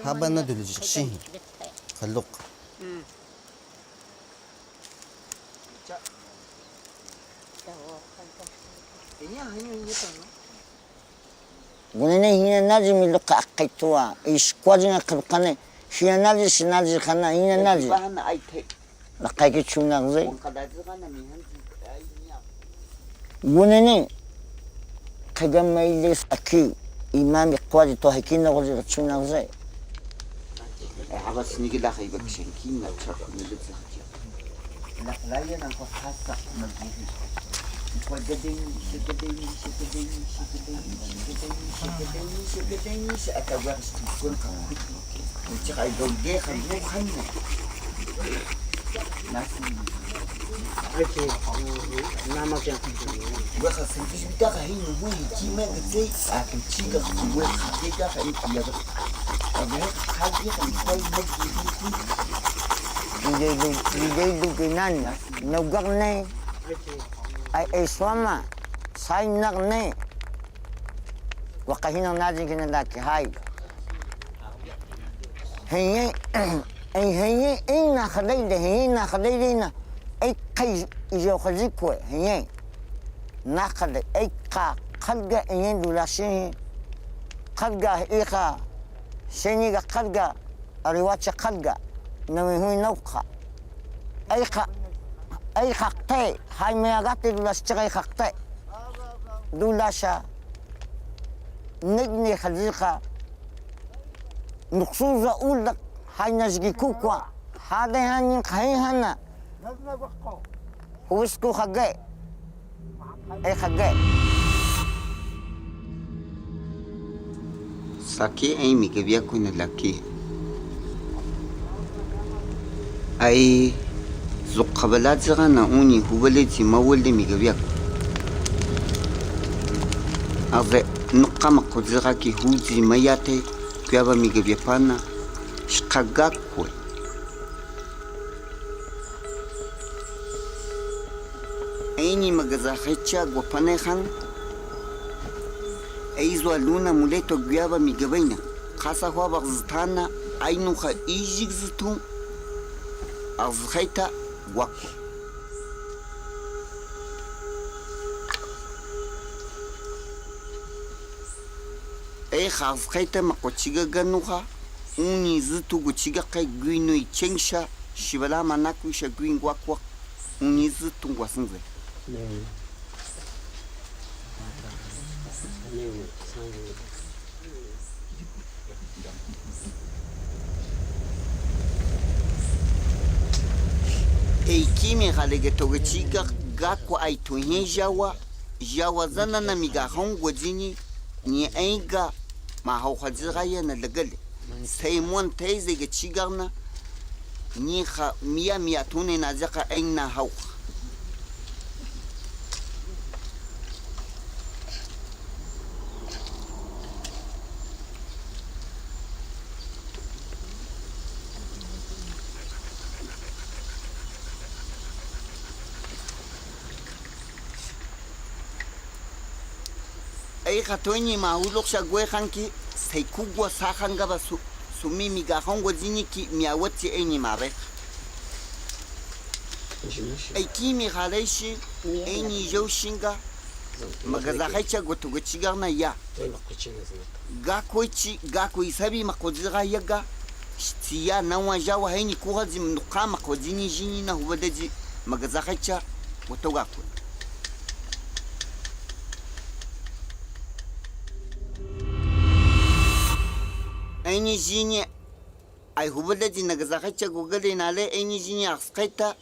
habana dulajesh. Kalok. Gunene hina nazi miluka akaitua iskwajina kalkane hina nazi sinazi kana hina nazi la kaiki chuna gze gunene kagama ilis aki imam kwaji to hakina gze chuna gze abas nigi la khayba kishenkina chak nigi la khlayya nan ko khassa nagi Shikadeni, akabang stikun kamu. Cak ay doge kamu kan. Nasi. Okay. Nama kya? Gua kasi kita kahin nunggu cima kecil. Akan cika gua kita kahin dia. Agak kaji kan kau Ligay duginan. Nugak na ay swama say nakne wakahinang natin kinadaki hay hingi ay nakadayde na ay kay iyo kazikwe hingi nakaday ay kadga inyen dulashin kadga ika seniga kadga ariwacha kadga nawihui nauka ay khakte hay mayagate dulas chagay khakte dulasha nigni khazika nuksuza ulak hay nazgi kukwa hade hanin khayhana huwisku khagay ay khagay Saki ay mi que via con el aquí Ai zukabala zigana uni hubeleti mawalde migabiak. Ave nukama koziraki huzi mayate kuyaba migabiapana shkagakwe. Aini magazahecha guapanehan. Aizu Aluna muleto kuyaba migabaina. Kasa huwa zitana ainuha ijik zitu. Azhaita wako. Azhaita makochiga ganuha. Uni zitu guchiga kai guino ichengsha. Shibala manaku isha guin wako. Uni zitu ngwasanze. Eikimi halige togechiga gakwa aituhin jawa zana na migahon gwajini ni aiga ma hauhajiraya na lagale sai mon taize ga cigarna ni ha miya tune na zaka aina hau ay khatoñi ma ulok shagwe khanki seikugwa sakhanga ba sumimi ga khongwa ziniki miawati enyi mabe ay kimi khalaishi enyi joshinga magaza khacha gotugochigarna ya ga ko isabi makodira yaga tiya nawa jawa henyi kuhazi mnukama kodini jini na hubadaji magaza khacha gotogako Aini jini ay hubadaji nagazakacha gugale nale aini jini akskaita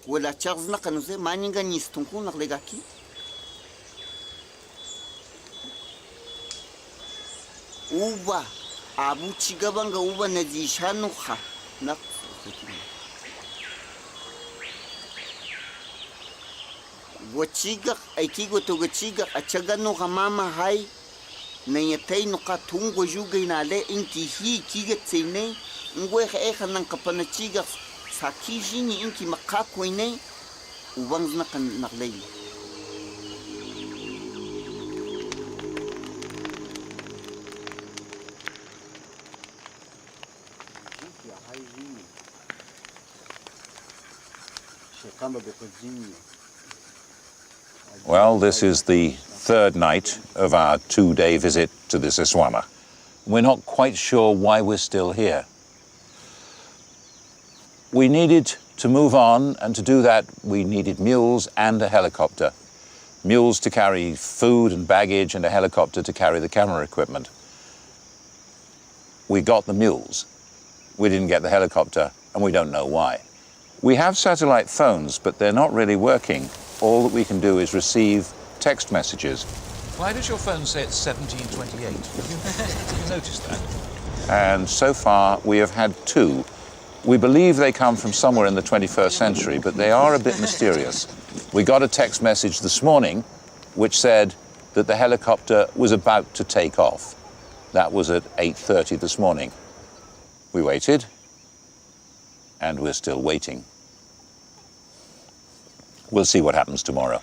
wala charles na kanuse maninga nistunku naklegaki uba abu chigabanga uba najishanu kha na gochiga aikigo to gochiga achagano mama hai na yatai nuka tungo juga inale inki hi kiga tsine ngwe kha nan kapana chiga saki jini inki makako ine ubang na kan naklay Well, this is the third night of our 2-day visit to the Sz.Szilárd. We're not quite sure why we're still here. We needed to move on, and to do that we needed mules and a helicopter. Mules to carry food and baggage, and a helicopter to carry the camera equipment. We got the mules. We didn't get the helicopter, and we don't know why. We have satellite phones, but they're not really working. All that we can do is receive text messages. Why does your phone say it's 1728? Did you notice that? And so far we have had 2. We believe they come from somewhere in the 21st century, but they are a bit mysterious. We got a text message this morning which said that the helicopter was about to take off. That was at 8:30 this morning. We waited, and we're still waiting. We'll see what happens tomorrow.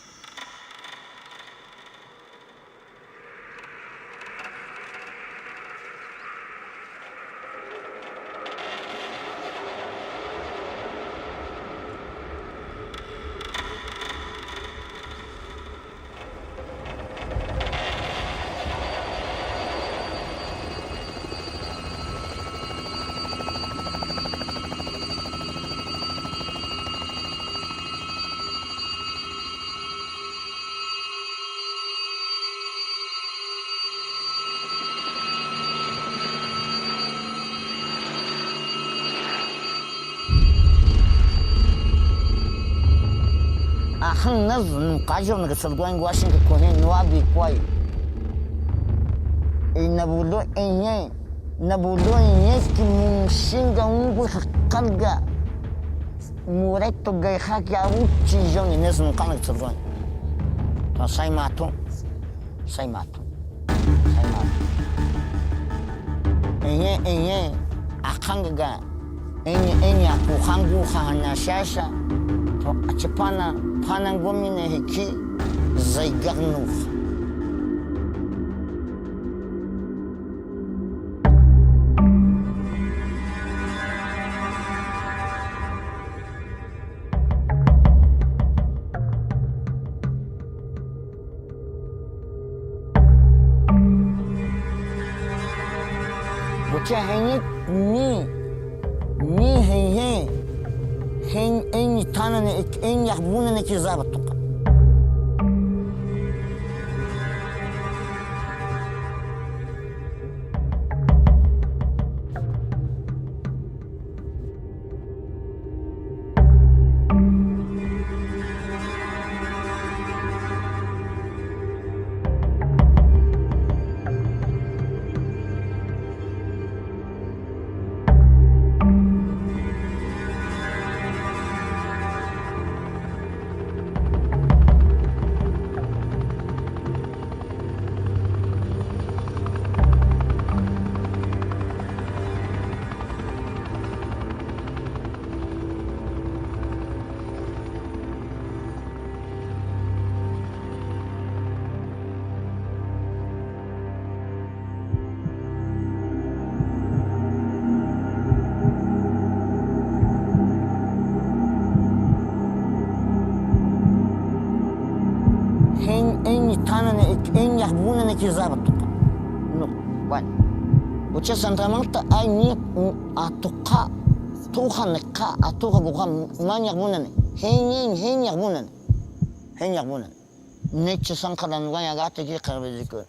Ahang nazun kajo nagasalguan washin ka kohen nuabi kwai. Nabulo enye ki mungshinga ungu kalga mureto gaiha ki au chijong ines nukang tsurgon. To sai matu. Enye akanga enye aku hangu hana shasha. To achipana panangomine hiki zaigarnuf. Hanya ni hen en tanane en yahbuna ne kizabatuka. En yahbuna ne kizabatuka. No, bueno. Uche Santa Marta ay ni atuka tuhaneka atuka buka man yahbuna ne. Hen yahbuna. Neche sankara nuga agate ki karbeziko.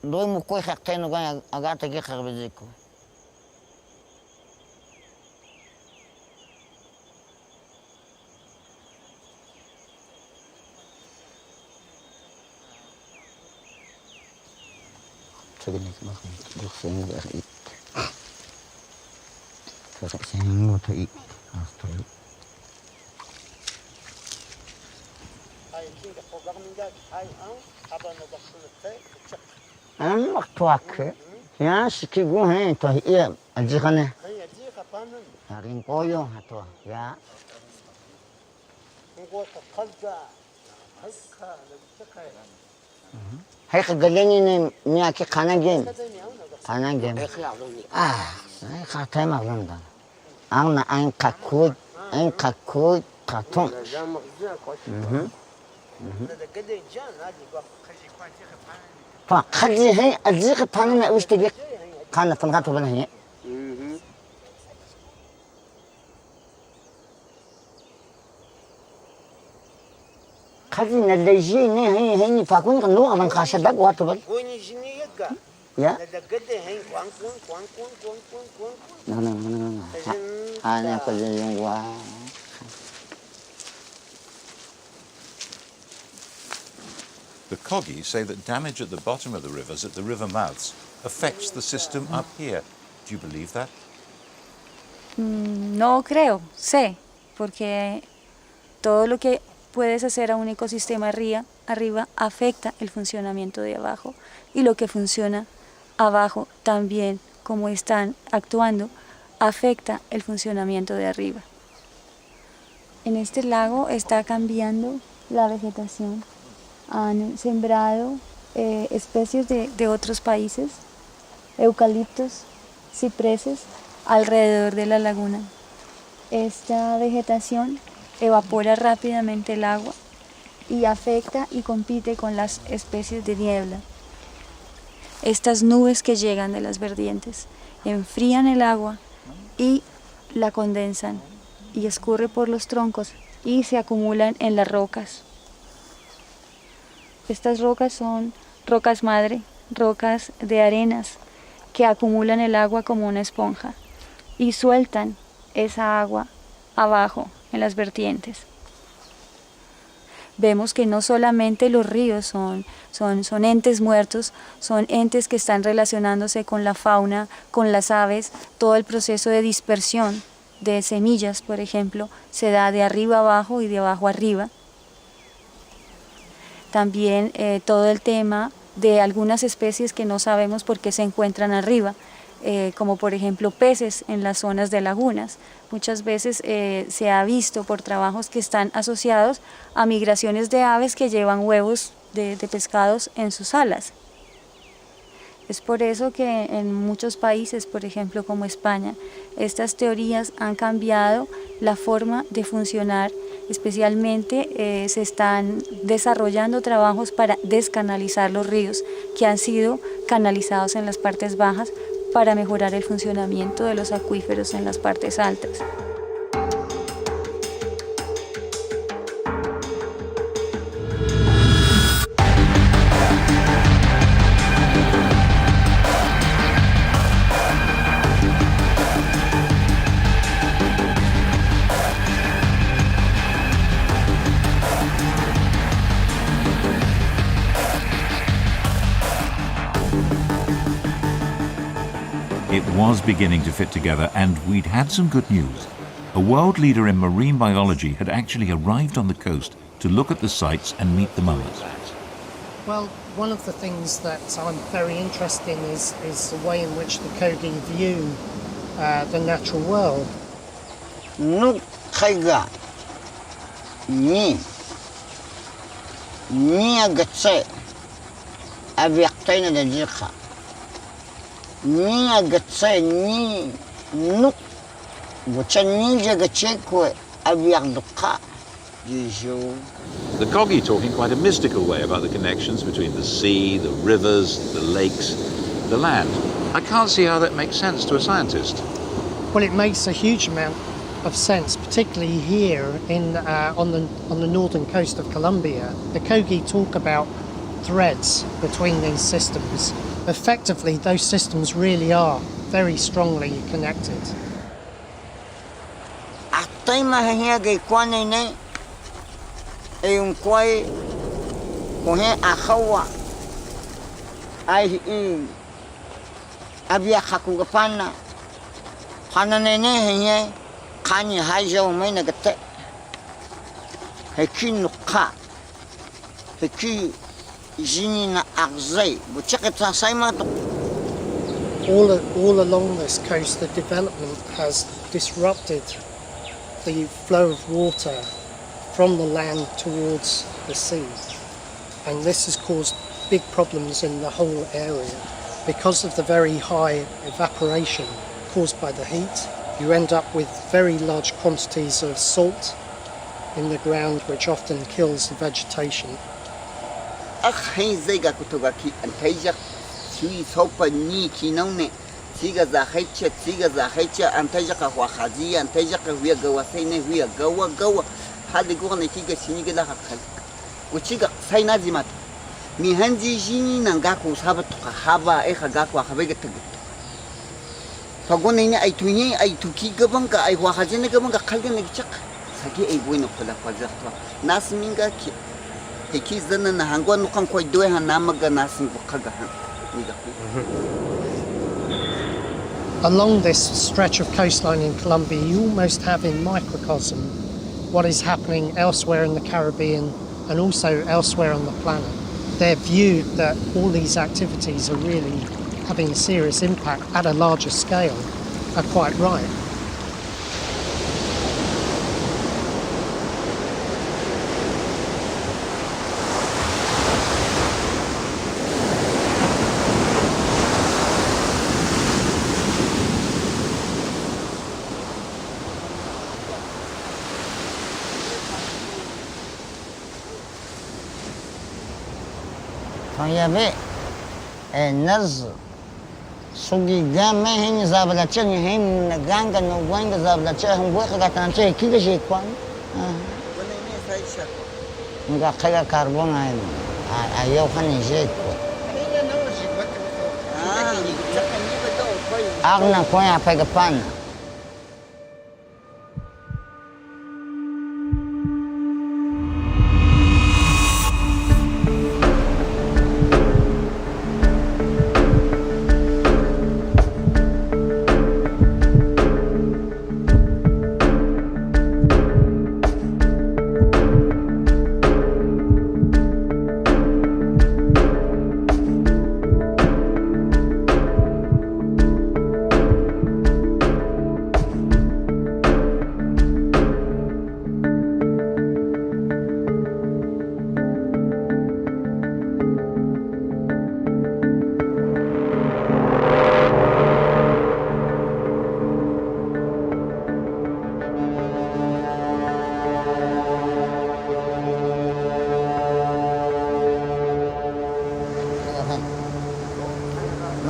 Doi mukoi khakte nuga agate ki karbeziko. Cái này cũng được xem được ít, tôi sẽ xem một ít, thôi. Anh mặc toạc, ya siki gu hay tôi ia, anh chỉ khane. Harin koyo hả tôi, ya. Hay cái galeni này nhà cái khana game, khá thấy mà luôn đó, anh kakui carton, pa cái gì hay, gì cái pan này uống cái khana phân khát thôi này, cái gì này là gì này hay phải cũng cái nước mình khai sát quá thôi. Ya. No. Ana ko yung wa. The Kogi say that damage at the bottom of the rivers, at the river mouths, affects the system up here. Do you believe that? No creo, sé, porque todo lo que puedes hacer a un ecosistema arriba afecta el funcionamiento de abajo, y lo que funciona abajo también, como están actuando, afecta el funcionamiento de arriba. En este lago está cambiando la vegetación. Han sembrado especies de otros países, eucaliptos, cipreses, alrededor de la laguna. Esta vegetación evapora rápidamente el agua y afecta y compite con las especies de niebla. Estas nubes que llegan de las vertientes enfrían el agua y la condensan y escurre por los troncos y se acumulan en las rocas. Estas rocas son rocas madre, rocas de arenas que acumulan el agua como una esponja y sueltan esa agua abajo en las vertientes. Vemos que no solamente los ríos son entes muertos, son entes que están relacionándose con la fauna, con las aves, todo el proceso de dispersión de semillas, por ejemplo, se da de arriba abajo y de abajo arriba. También todo el tema de algunas especies que no sabemos por qué se encuentran arriba, como por ejemplo peces en las zonas de lagunas. Muchas veces se ha visto por trabajos que están asociados a migraciones de aves que llevan huevos de pescados en sus alas. Es por eso que en muchos países, por ejemplo como España, estas teorías han cambiado la forma de funcionar. Especialmente se están desarrollando trabajos para descanalizar los ríos que han sido canalizados en las partes bajas para mejorar el funcionamiento de los acuíferos en las partes altas. It was beginning to fit together, and we'd had some good news. A world leader in marine biology had actually arrived on the coast to look at the sites and meet the mummers. Well, one of the things that I'm very interested in is the way in which the Kogi view the natural world. Nuk kaiga ni agatse aviaktaina da jika. Ni agatse ni nuk wacha ni jagache ko aviakduka. The Kogi talk in quite a mystical way about the connections between the sea, the rivers, the lakes, the land. I can't see how that makes sense to a scientist. Well, it makes a huge amount of sense, particularly here on the northern coast of Colombia. The Kogi talk about threads between these systems. Effectively, those systems really are very strongly connected. Un quay cohe ahawa ai abia hakugapana hananene he kani hajo mena gate hekinuka heki jinina agzai buchakata saima. All along this coast, the development has disrupted the flow of water from the land towards the sea, and this has caused big problems in the whole area. Because of the very high evaporation caused by the heat, you end up with very large quantities of salt in the ground, which often kills the vegetation. Hadigone kiga sinigela hakal uchiga sainazimat mi hanji jini nangaku sabato haba gaku habega pagone ni aituini aituki gabanka ai wahajene gabanka kalgane chak sagi ai bueno kula kwazatwa nasminga ki heki zana na hangwa no kan koy doy han namaga nasin bukaga han. Along this stretch of coastline in Colombia, you almost have in microcosm what is happening elsewhere in the Caribbean and also elsewhere on the planet. They're viewed that all these activities are really having a serious impact at a larger scale are quite right. Yabe naz sugi game hin zabla chen hin ganga no wanga zabla chen hun boka gatan che kiga je kwan nga khaga carbon ayo khani je ko agna ko ya pega pan.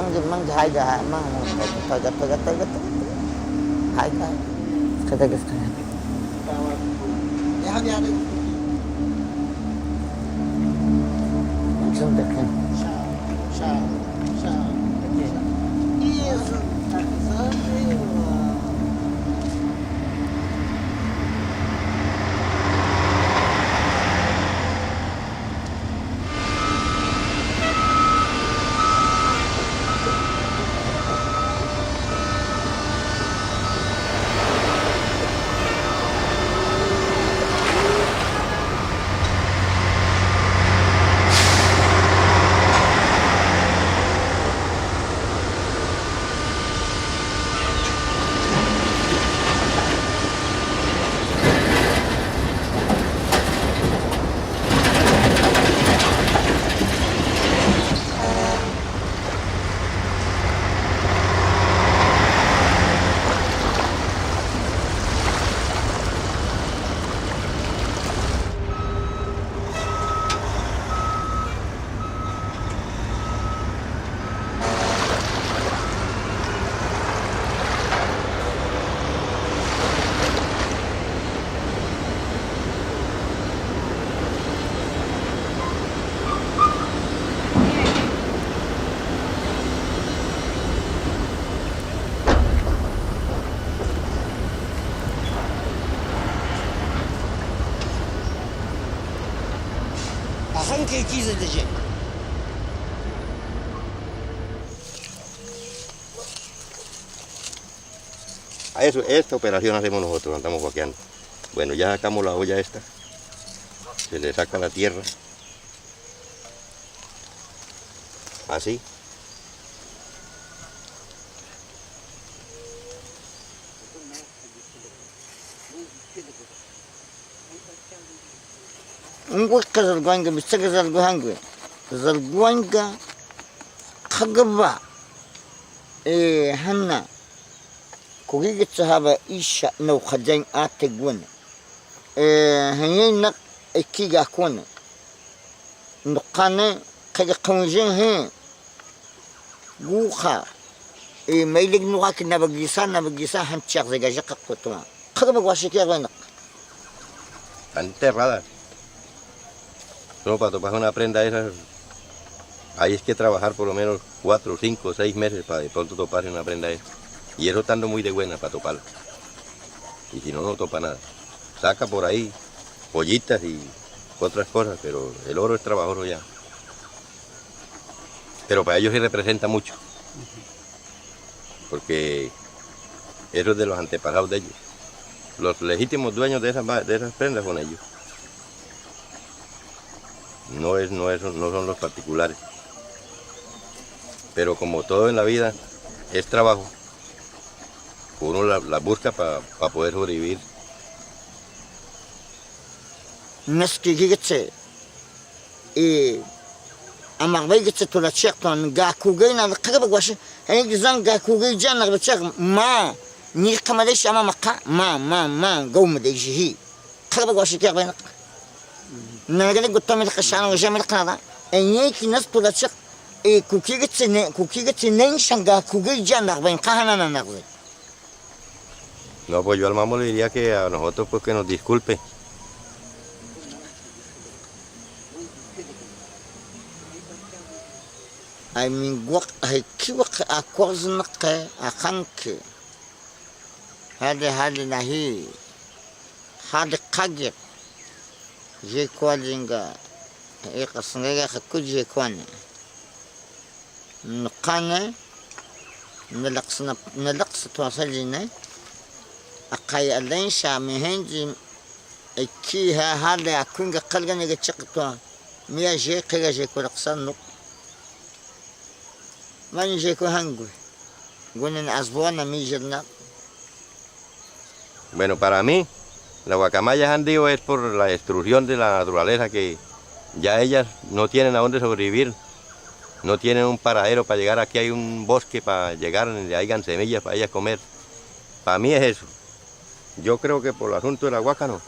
mang hai ga mang taga hai ga kada gas kana ya hadi hadi zum dakhan sha hankali edecek. A eso, esta operación hacemos nosotros, andamos vaqueando. Bueno, ya sacamos la olla esta, se le saca la tierra, así. Un hueca zalguanga, bisaga zalguanga, zalguanga, kagaba, hanna, kugiga sahaba isha no khadang ate gwen, hanyenak ekiga kwen, nukane kaga kawnjeng he, guha, mailig nukak nabagisa hanchak zagajak kakotwa, kagaba gwashikya gwenak. Están enterradas. No, para topar una prenda de esas, ahí es que trabajar por lo menos 4, 5, 6 meses para de pronto toparse una prenda de esas. Y eso estando muy de buena para toparla. Y si no, no topa nada. Saca por ahí pollitas y otras cosas, pero el oro es trabajoso ya. Pero para ellos sí representa mucho. Porque eso es de los antepasados de ellos. Los legítimos dueños de esas prendas son ellos. No son los particulares. Pero como todo en la vida es trabajo, uno la busca para poder sobrevivir. Naskigitse, amagbaygitse tola chekton gakugay na kagabagwash, ay gizang gakugay jan nagbachak ma ni kamalesh ama maka ma gawmadayjihi kagabagwash kiyabay nak. Nagani gutamil kashan wa jamil qada ayeki nas tola chek kukigitse nen shanga kugay jan nagbayn kahana na nagzay. No, pues yo al mamo le diría que a nosotros pues que nos disculpe. Ay min waq ay kiwaq akwaznak akanke. Hadi nahi. Hadi qagir. Je kwalinga iqasnga khakuje kwane. Nqana nalaqs twasalina. أقاي اللين شامهنجي إكيها هذا أكون قلقنا يتشقطوا ميا جي قيا جي كل قصان نق ما نجي كو هنقول قلنا أسبوعنا ميجرنا. Bueno, para mí, las guacamayas han dicho es por la destrucción de la naturaleza, que ya ellas no tienen a dónde sobrevivir, no tienen un paradero para llegar. Aquí hay un bosque para llegar, donde hayan semillas para ellas comer. Para mí es eso. Yo creo que por el asunto de la huaca no.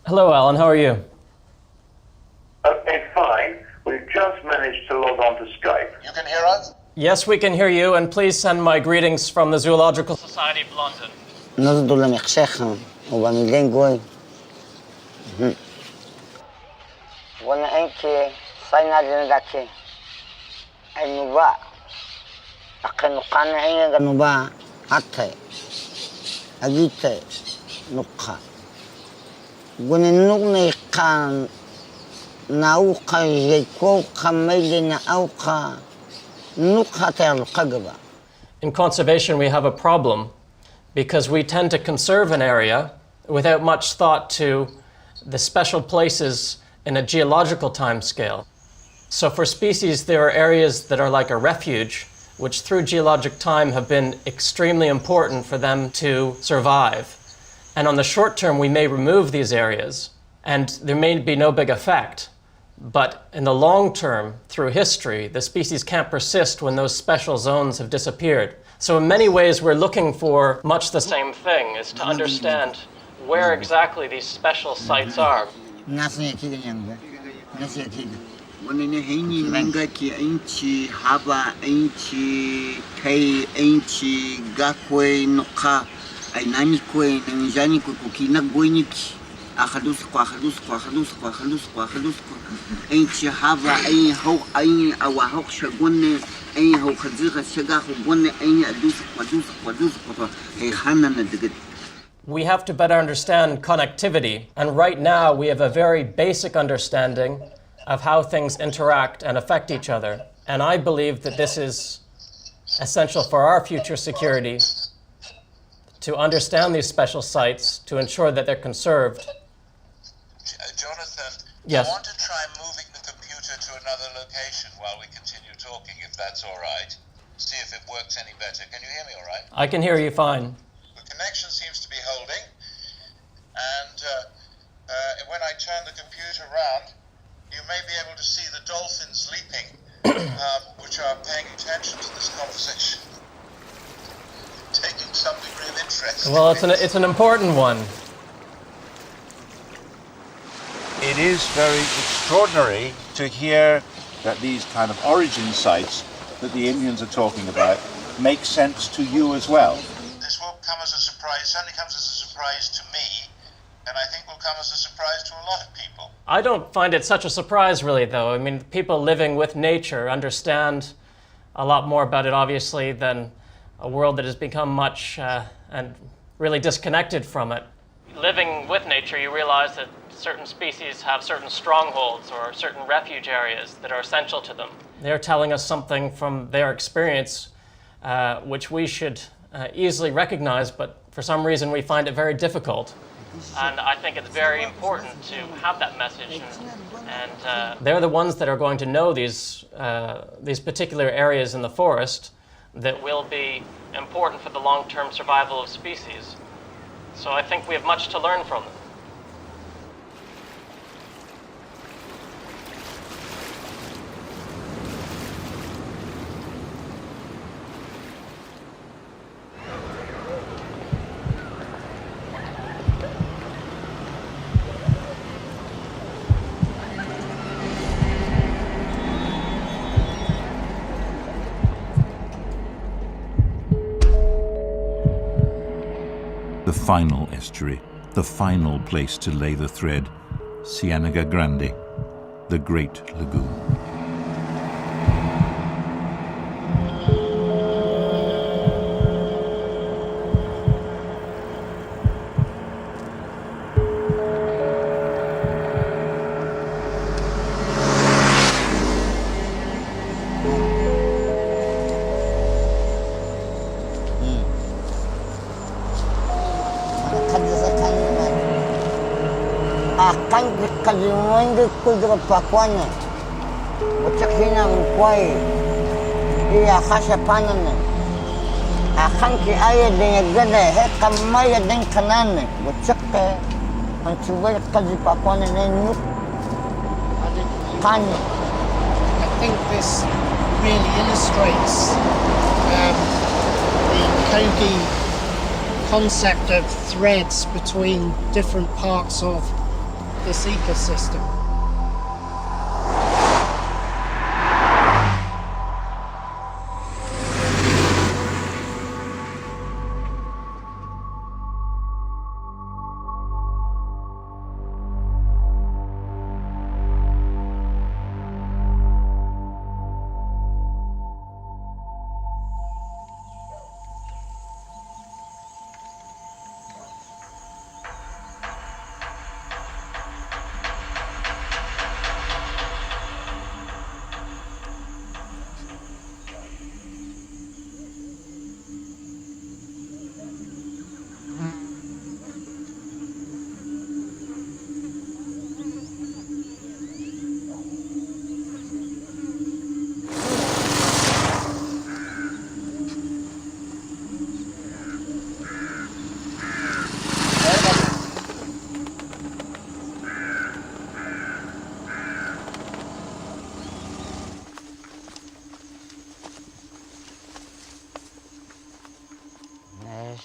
Hello, Alan. How are you? Okay, fine. We've just managed to log on to Skype. You can hear us? Yes, we can hear you, and please send my greetings from the Zoological Society of London. نزدو لمخشخهم وبميلين قوي وانا انكي صاينا جندكي النبا اقن قانا عين النبا حتى اجيت نقا وانا نغني قان ناوقا جيكو قميلنا اوقا نقا تلققبا. In conservation, we have a problem because we tend to conserve an area without much thought to the special places in a geological time scale. So for species, there are areas that are like a refuge, which through geologic time have been extremely important for them to survive. And on the short term, we may remove these areas, and there may be no big effect. But in the long term, through history, the species can't persist when those special zones have disappeared. So in many ways, we're looking for much the same thing, is to understand where exactly these special sites are. We have to better understand connectivity, and right now we have a very basic understanding of how things interact and affect each other. And I believe that this is essential for our future security, to understand these special sites, to ensure that they're conserved. Jonathan, yes. I want to try moving the computer to another location while we continue talking, if that's all right. See if it works any better. Can you hear me all right? I can hear you fine. The connection seems to be holding, and when I turn the computer around, you may be able to see the dolphins leaping, which are paying attention to this conversation, taking some degree of interest. Well, it's an important one. It is very extraordinary to hear that these kind of origin sites that the Indians are talking about make sense to you as well. This will come as a surprise, certainly comes as a surprise to me, and I think will come as a surprise to a lot of people. I don't find it such a surprise, really, though. I mean, people living with nature understand a lot more about it, obviously, than a world that has become much and really disconnected from it. Living with nature, you realize that certain species have certain strongholds or certain refuge areas that are essential to them. They're telling us something from their experience which we should easily recognize, but for some reason we find it very difficult. And I think it's very important to have that message. And they're the ones that are going to know these particular areas in the forest that will be important for the long-term survival of species. So I think we have much to learn from them. The final estuary, the final place to lay the thread, Cienega Grande, the Great Lagoon. Kultura pakwana utakina mkwai iya khasha panana akhanki aya den gada he kamaya den kanane utakka antuwal kazi pakwana ne nuk kani. I think this really illustrates the Kogi concept of threads between different parts of this ecosystem.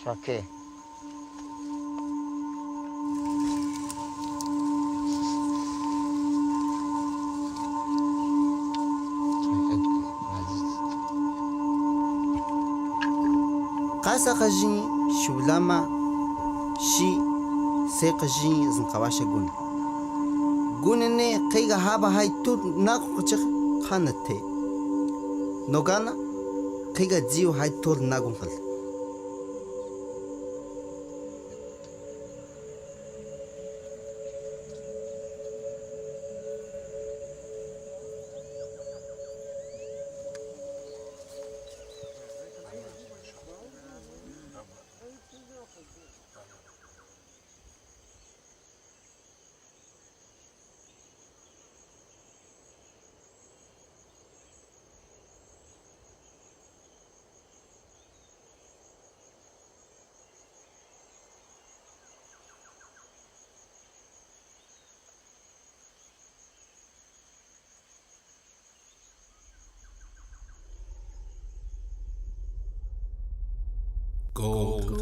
Okay. Kasa kajin shulama shi sai kajin zin kawashe gun. Gunene kaiga haba haitu na kuchik khanate. Nogana kaiga jiu haitu na gunkal.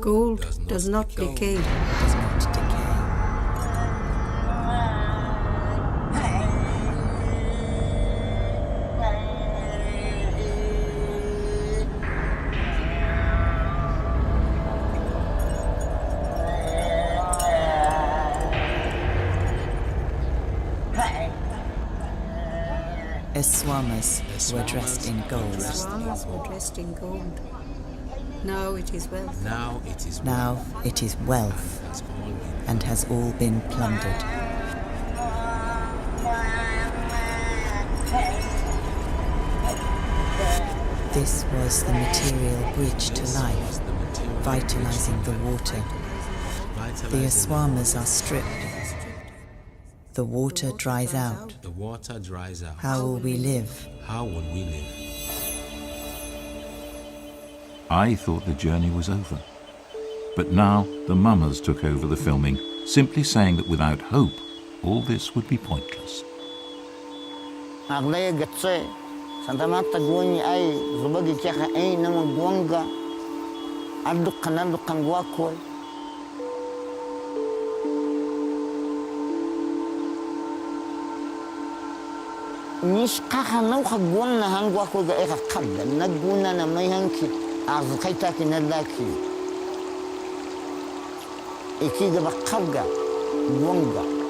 Gold does not decay. Does not decay. Eswamas were dressed in gold. Eswamas were dressed in gold. Now it is wealth. Now it is Now it is wealth and has all been plundered. This was the material bridge to life, vitalizing the water. The Eswamas are stripped. The water dries out. The water dries out. How will we live? How will we live? I thought the journey was over. But now the mummers took over the filming, simply saying that without hope, all this would be pointless. Nish kaka nau khagwan na hangwa ko ga eka kabda naguna na may hanki azu kaita ki nalaki iki ga bakabga wonga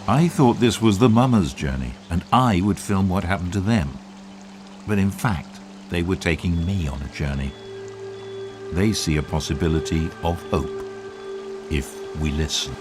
I thought this was the mummers' journey, and I would film what happened to them. But in fact, they were taking me on a journey. they see a possibility of hope if we listen.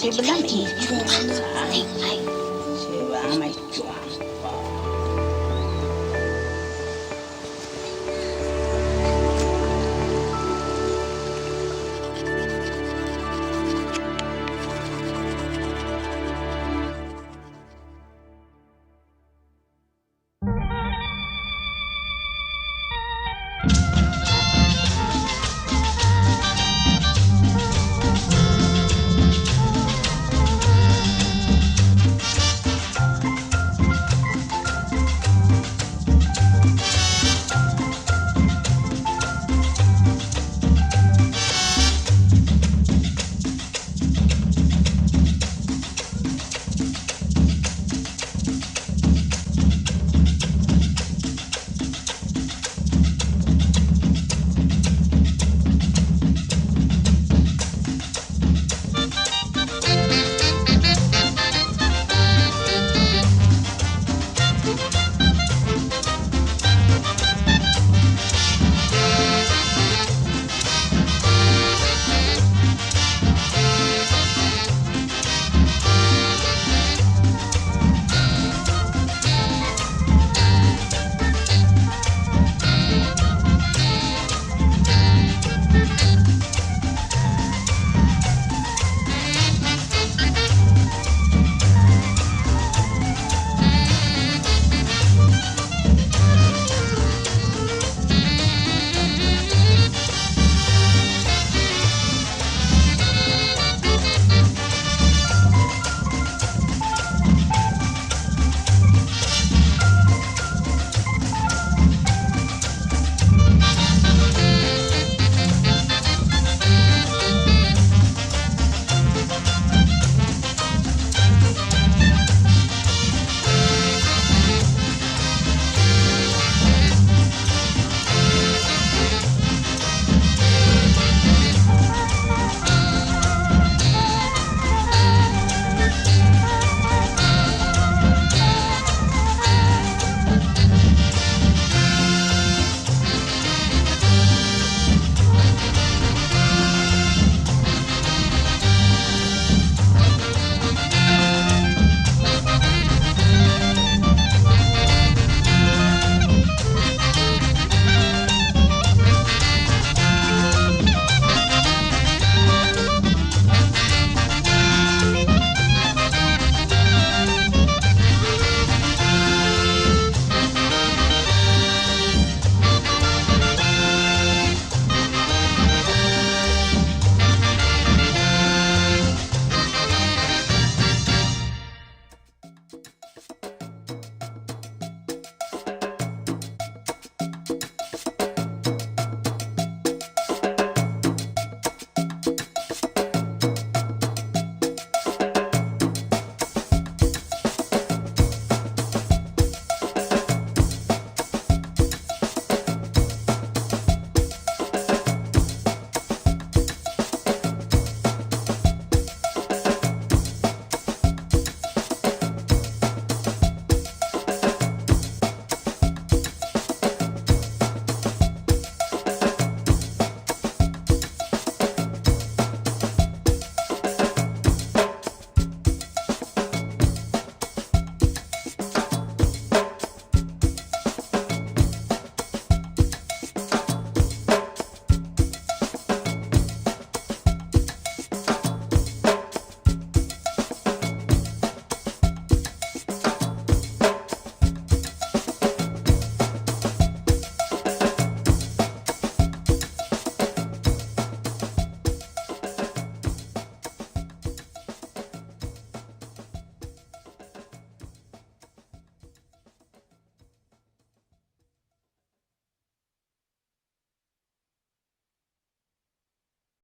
Sebelum ini cuma